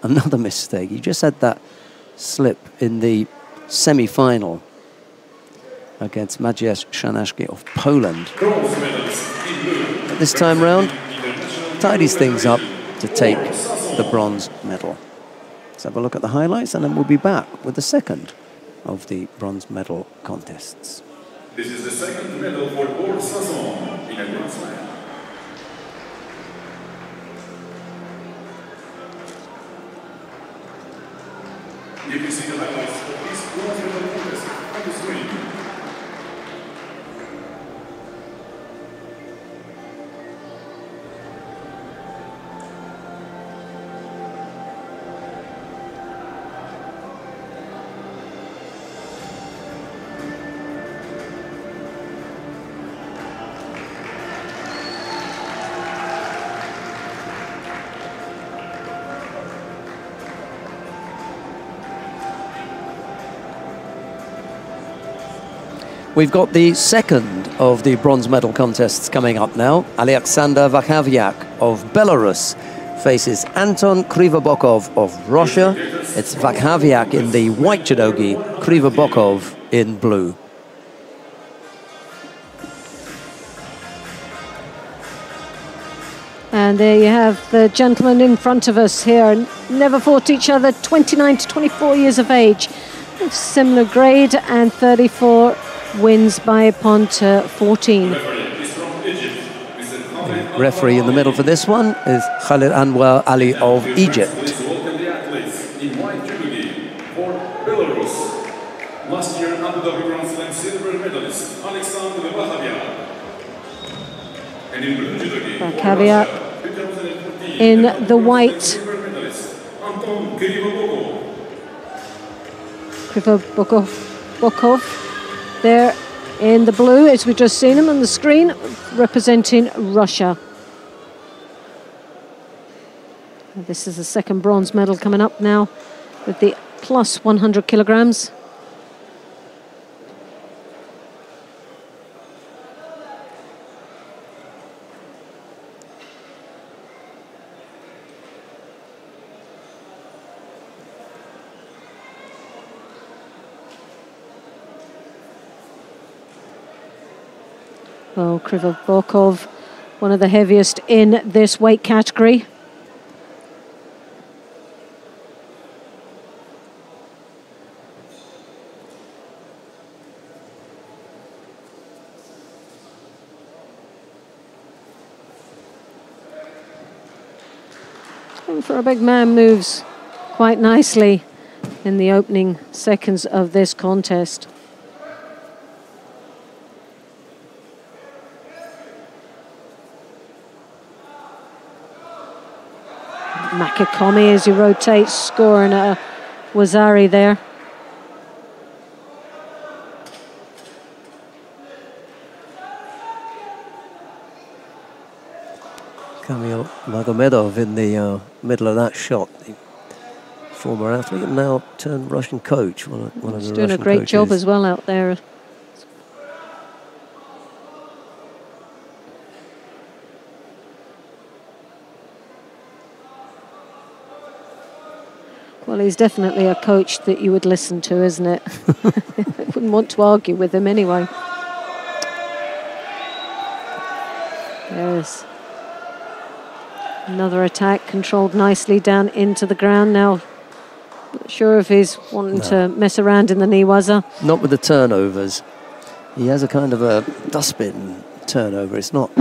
another mistake. He just had that slip in the semi-final against Maciej Szanaszki of Poland. But this time round, tidies things up to take the bronze medal. Let's have a look at the highlights and then we'll be back with the second of the bronze medal contests. This is the second medal for Borg Sasson in a Grand Slam. You can see the highlights of this bronze medal contest on the screen. We've got the second of the bronze medal contests coming up now. Alexander Vachaviak of Belarus faces Anton Krivobokov of Russia. It's Vachaviak in the white judogi, Krivobokov in blue. And there you have the gentlemen in front of us here. Never fought each other, 29 to 24 years of age. Similar grade and 34 wins by a point to 14. The referee in the middle for this one is Khalid Anwar Ali of Egypt. In white judogi for Belarus, last year Abu Dhabi Grand Slam silver medalist Alexander Vachaviak. And in blue judogi, Vachaviak in the white. silver medalist Anton Krivobokov. Krivobokov there in the blue, as we've just seen him on the screen, representing Russia. This is the second bronze medal coming up now with the plus 100 kilograms. Well, Krivobokov, one of the heaviest in this weight category. And for a big man, moves quite nicely in the opening seconds of this contest. Makikomi as he rotates, scoring a Wazari there. Kamil Magomedov in the middle of that shot. The former athlete and now turned Russian coach. One of the He's Russian doing a great coaches. job as well out there. Well, he's definitely a coach that you would listen to, isn't it? I wouldn't want to argue with him anyway. There's another attack, controlled nicely down into the ground now. Not sure if he's wanting to mess around in the knee waza. Not with the turnovers. He has a kind of a dustbin turnover. It's not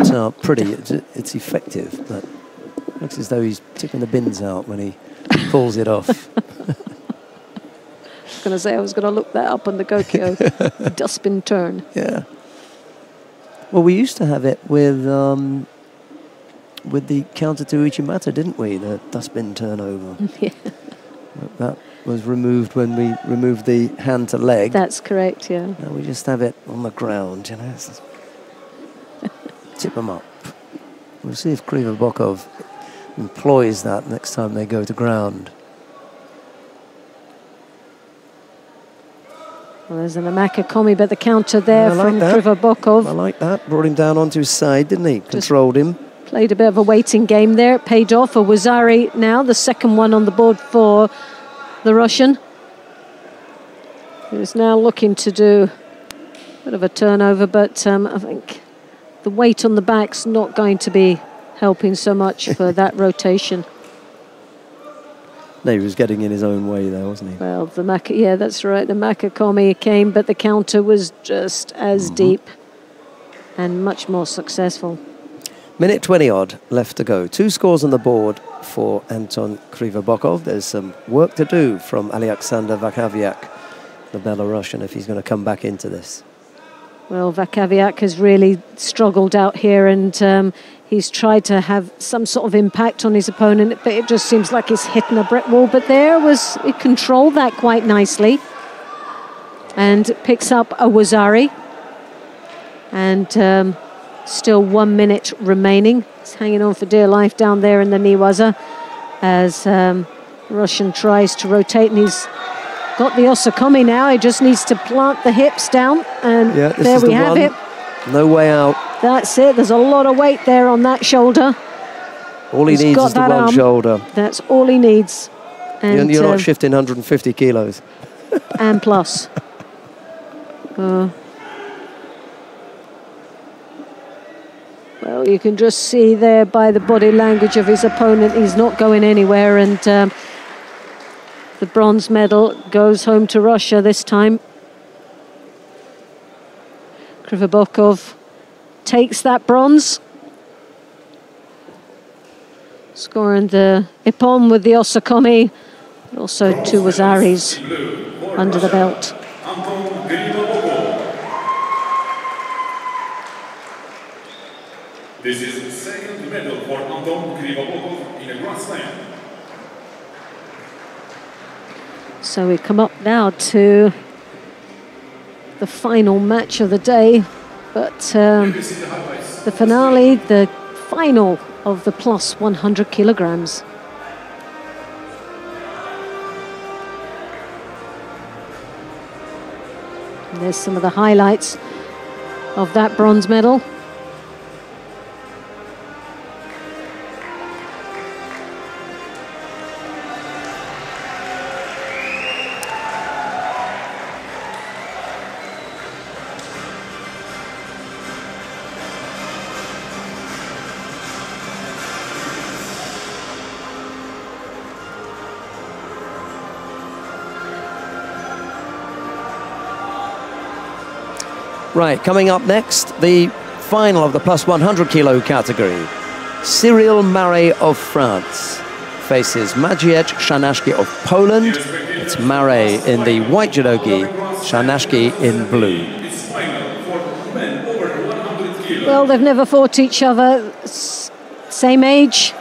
pretty, it's effective, but Looks as though he's tipping the bins out when he pulls it off. I was going to look that up on the Gokyo dustbin turn. Yeah. Well, we used to have it with the counter to Uchimata, didn't we? The dustbin turnover. Yeah. That was removed when we removed the hand to leg. That's correct, yeah. Now we just have it on the ground, you know. Tip them up. We'll see if Krivobokov employs that next time they go to ground. Well, there's an Amakakomi, but the counter there from Krivobokov. I like that. Brought him down onto his side, didn't he? Controlled him. Played a bit of a waiting game there. It paid off for Wazari now, the second one on the board for the Russian. Who's now looking to do a bit of a turnover, but I think the weight on the back's not going to be helping so much for that rotation. No, he was getting in his own way there, wasn't he? Well, yeah, that's right. The Makakomi came, but the counter was just as deep and much more successful. Minute 20-odd left to go. 2 scores on the board for Anton Krivobokov. There's some work to do from Alexander Vachaviak, the Belarusian, if he's going to come back into this. Well, Vachaviak has really struggled out here, and he's tried to have some sort of impact on his opponent, but it just seems like he's hitting a brick wall. But he controlled that quite nicely and picks up a Wazari. And still 1 minute remaining. He's hanging on for dear life down there in the Niwaza as Russian tries to rotate, and he's got the Osakomi now. He just needs to plant the hips down, and there we have it. No way out. That's it. There's a lot of weight there on that shoulder. All he needs is the one shoulder. That's all he needs. And you're not shifting 150 kilos. And plus. Well, you can just see there by the body language of his opponent, he's not going anywhere, and the bronze medal goes home to Russia this time. Krivobokov takes that bronze, scoring the Ippon with the Osakomi, but also 2 Wazaris under the belt. This is the second medal for Anton Krivobokov in a Grand Slam. So we come up now to the final match of the day, but the finale, the final of the plus 100 kilograms. And there's some of the highlights of that bronze medal. Right, coming up next, the final of the plus 100 kilo category. Cyril Marais of France faces Maciej Szanaszki of Poland. It's Marais in the white judogi, Szanaszki in blue. Well, they've never fought each other. Same age,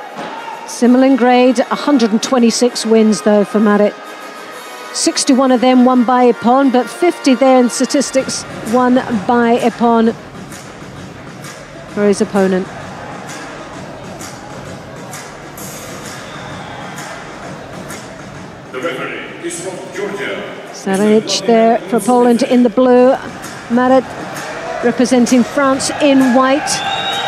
similar in grade. 126 wins, though, for Marais. 61 of them won by Ippon, but 50 there in statistics won by Ippon for his opponent. The referee is from Georgia. Saranic there for Poland in the blue. Marais representing France in white.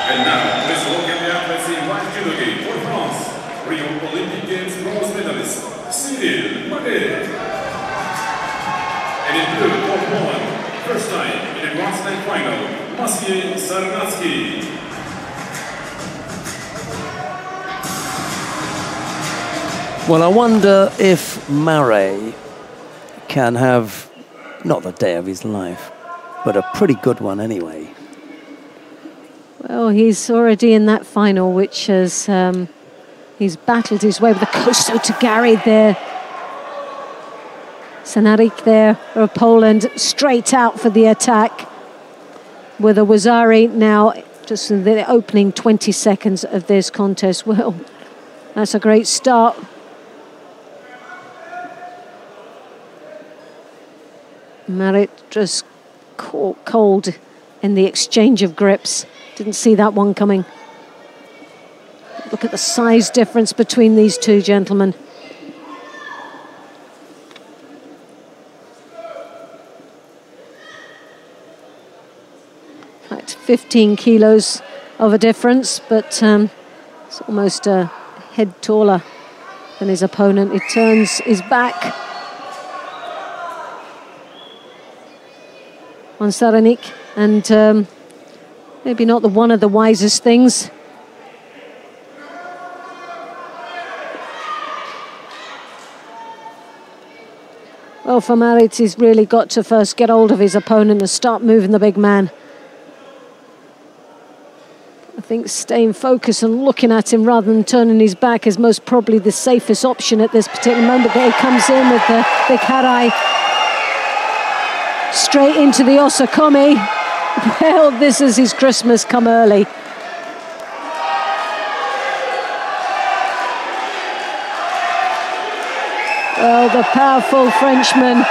And now, let's welcome the athletes in white judogi for France. Rio Olympic Games bronze medalist, Cyril Marais. And in blue for Poland, first time in a Grand Slam final, Maciej Sarnacki. Well, I wonder if Marais can have, not the day of his life, but a pretty good one anyway. Well, he's already in that final, which has He's battled his way with the Koso to Gary there. Sanarik there of Poland, straight out for the attack. With a Wazari now, just in the opening 20 seconds of this contest. Well, that's a great start. Marit just caught cold in the exchange of grips. Didn't see that one coming. Look at the size difference between these two gentlemen. In fact, 15 kilos of a difference, but it's almost a head taller than his opponent. He turns his back on Saranik, and maybe not one of the wisest things. Well, for Marit, he's really got to first get hold of his opponent and start moving the big man. I think staying focused and looking at him rather than turning his back is most probably the safest option at this particular moment. There he comes in with the big harai. Straight into the Osakomi. Well, this is his Christmas come early. Well, the powerful Frenchman.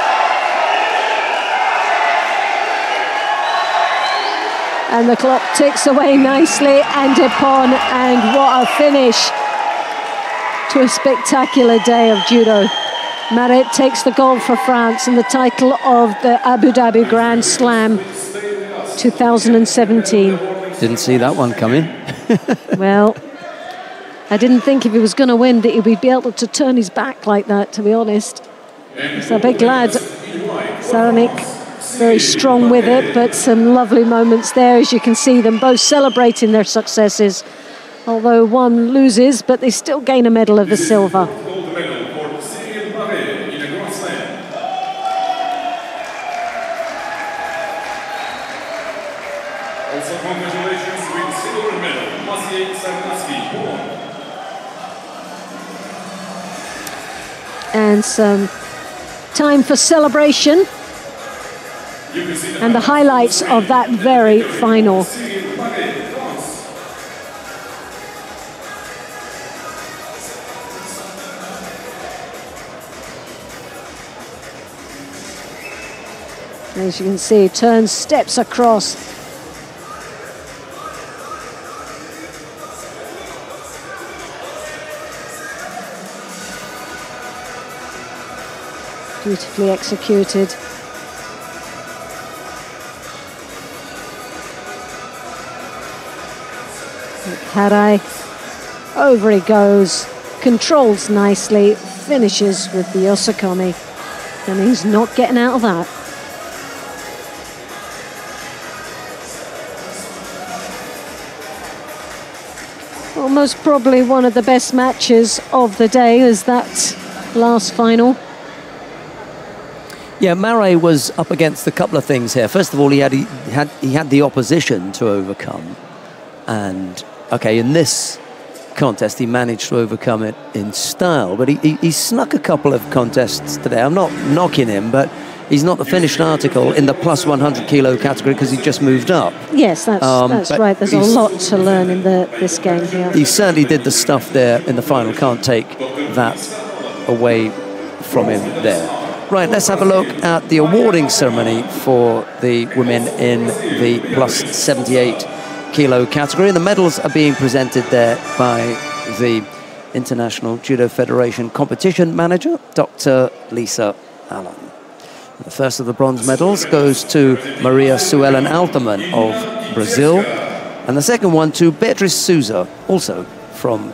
And the clock ticks away nicely, and upon, and what a finish to a spectacular day of judo. Marit takes the gold for France and the title of the Abu Dhabi Grand Slam 2017. Didn't see that one coming. Well, I didn't think if he was going to win that he would be able to turn his back like that, to be honest. He's a big lad, Saranik. Very strong with it, but some lovely moments there, as you can see them both celebrating their successes. Although one loses, but they still gain a medal of the silver. Also, congratulations with silver medal, Maciej Sarnacki, Poland. And some time for celebration. And the highlights of that very final. As you can see, turns, steps across. Beautifully executed. Harai, over he goes, controls nicely, finishes with the Osakomi, and he's not getting out of that. Well, most probably one of the best matches of the day is that last final. Yeah, Maret was up against a couple of things here. First of all, he had the opposition to overcome, and okay, in this contest, he managed to overcome it in style, but he snuck a couple of contests today. I'm not knocking him, but he's not the finished article in the plus 100 kilo category because he just moved up. Yes, that's right. There's a lot to learn in this game here. He certainly did the stuff there in the final. Can't take that away from him there. Right, let's have a look at the awarding ceremony for the women in the plus 78 kilo category. And the medals are being presented there by the International Judo Federation competition manager, Dr. Lisa Allen. The first of the bronze medals goes to Maria Suelen Alterman of Brazil, and the second one to Beatriz Souza, also from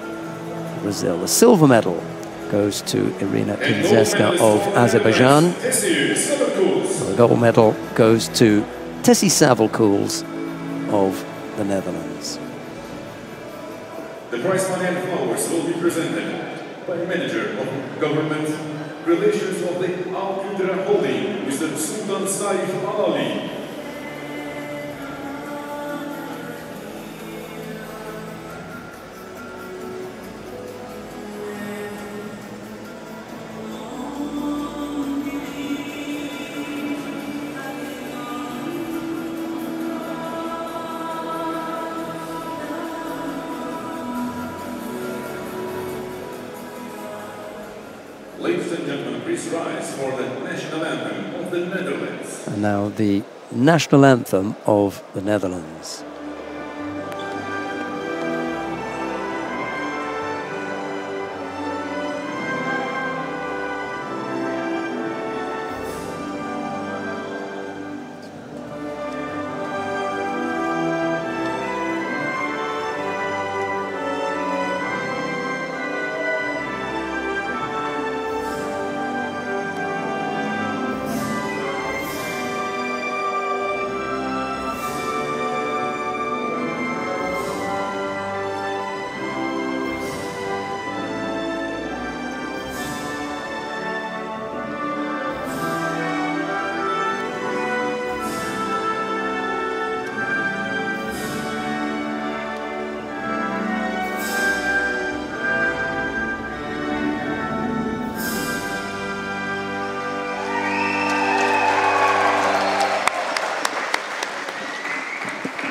Brazil. The silver medal goes to Irina Kinzeska of Azerbaijan. The gold medal goes to Tessie Savelcools of the Netherlands. The prize money and flowers will be presented by Manager of Government Relations of the Al Qudra Holding, Mr. Sultan Saif Al-Ali. Ladies and gentlemen, please rise for the national anthem of the Netherlands. And now the national anthem of the Netherlands.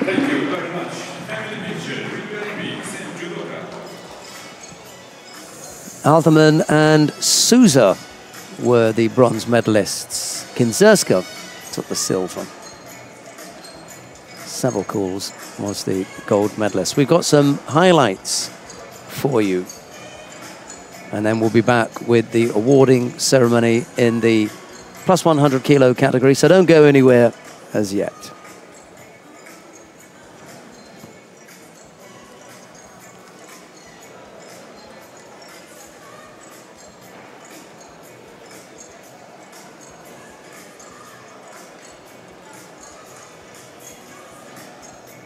Thank you very much. Family picture, and Judoka. Alderman and Souza were the bronze medalists. Kinzerska took the silver. Savalkals was the gold medalist. We've got some highlights for you. And then we'll be back with the awarding ceremony in the plus 100 kilo category. So don't go anywhere as yet.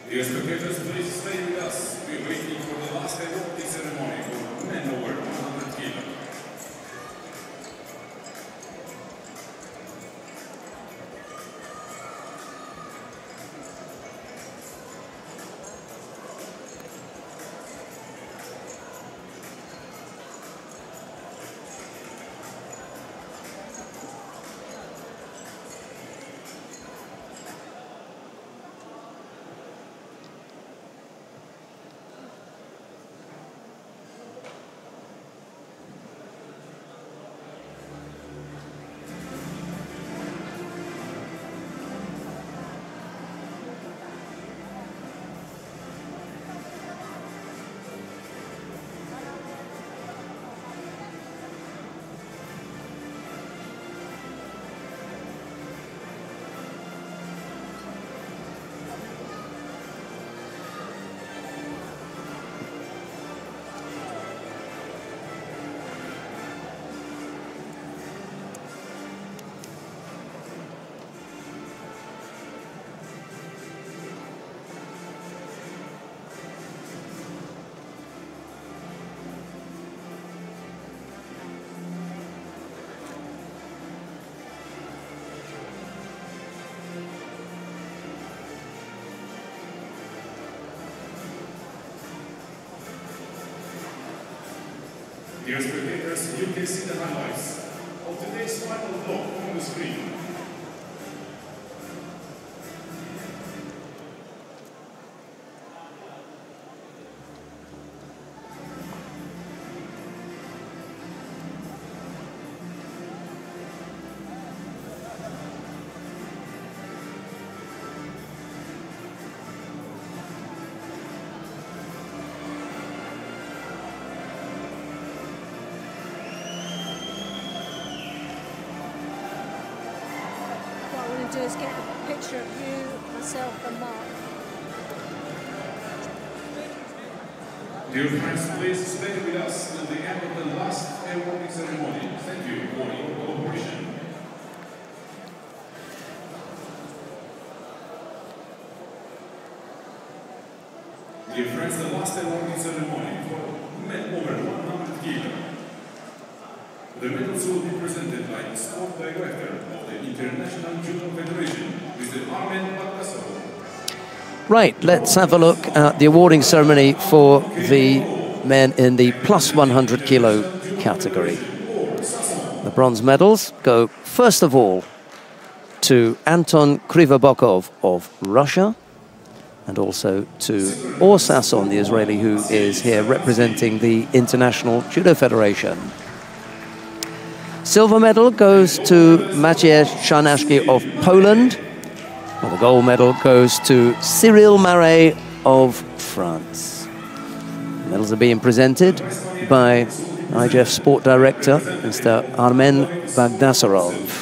Dear spectators, please stay with us. We're waiting for the last awarding ceremony for men over 100 kilo. Dear spectators, you can see the highlights of today's final block on the screen. Do is get a picture of you, myself and Mark. Dear friends, please stay with us till the end of the last awarding ceremony. Thank you for your cooperation. Dear friends, the last awarding ceremony for men over 100 kilo. The medals will be presented by the sport director of the International Judo Federation, Mr. Armen Bakasov. Right, let's have a look at the awarding ceremony for the men in the plus 100 kilo category. The bronze medals go first of all to Anton Krivobokov of Russia, and also to Or Sasson, the Israeli, who is here representing the International Judo Federation. Silver medal goes to Maciej Czarnaszki of Poland. Well, the gold medal goes to Cyril Marais of France. The medals are being presented by IJF Sport Director, Mr. Armen Bagdasarov.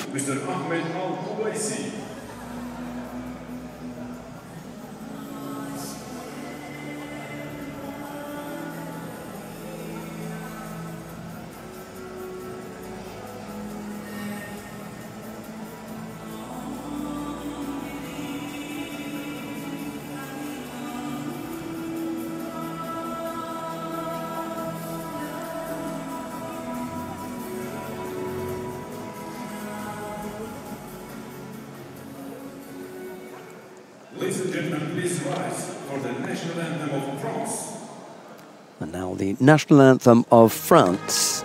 Ladies and gentlemen, please rise for the national anthem of France. And now the national anthem of France.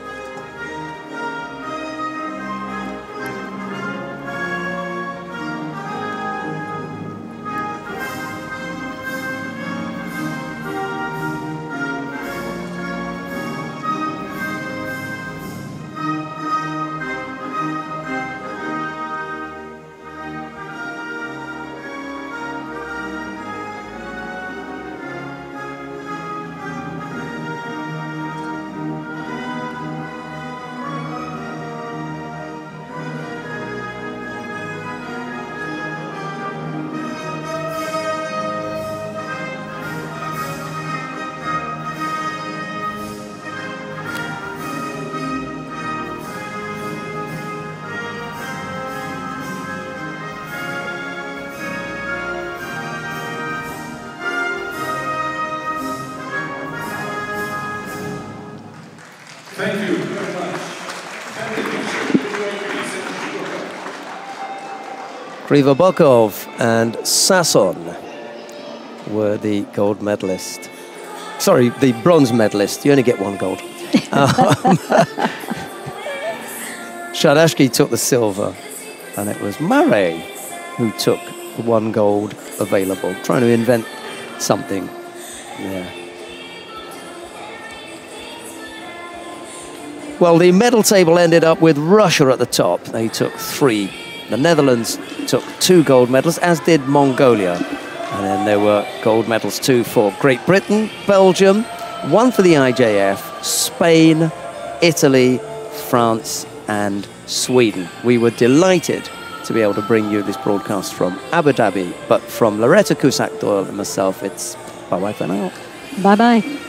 Thank you very much. Krivobokov and Sasson were the gold medalists. Sorry, the bronze medalist. You only get one gold. Czarnaszki took the silver, and it was Marais who took the one gold available, trying to invent something. Yeah. Well, the medal table ended up with Russia at the top. They took 3. The Netherlands took 2 gold medals, as did Mongolia. And then there were gold medals too for Great Britain, Belgium, 1 for the IJF, Spain, Italy, France, and Sweden. We were delighted to be able to bring you this broadcast from Abu Dhabi. But from Loretta Cusack-Doyle and myself, it's bye-bye for now. Bye-bye.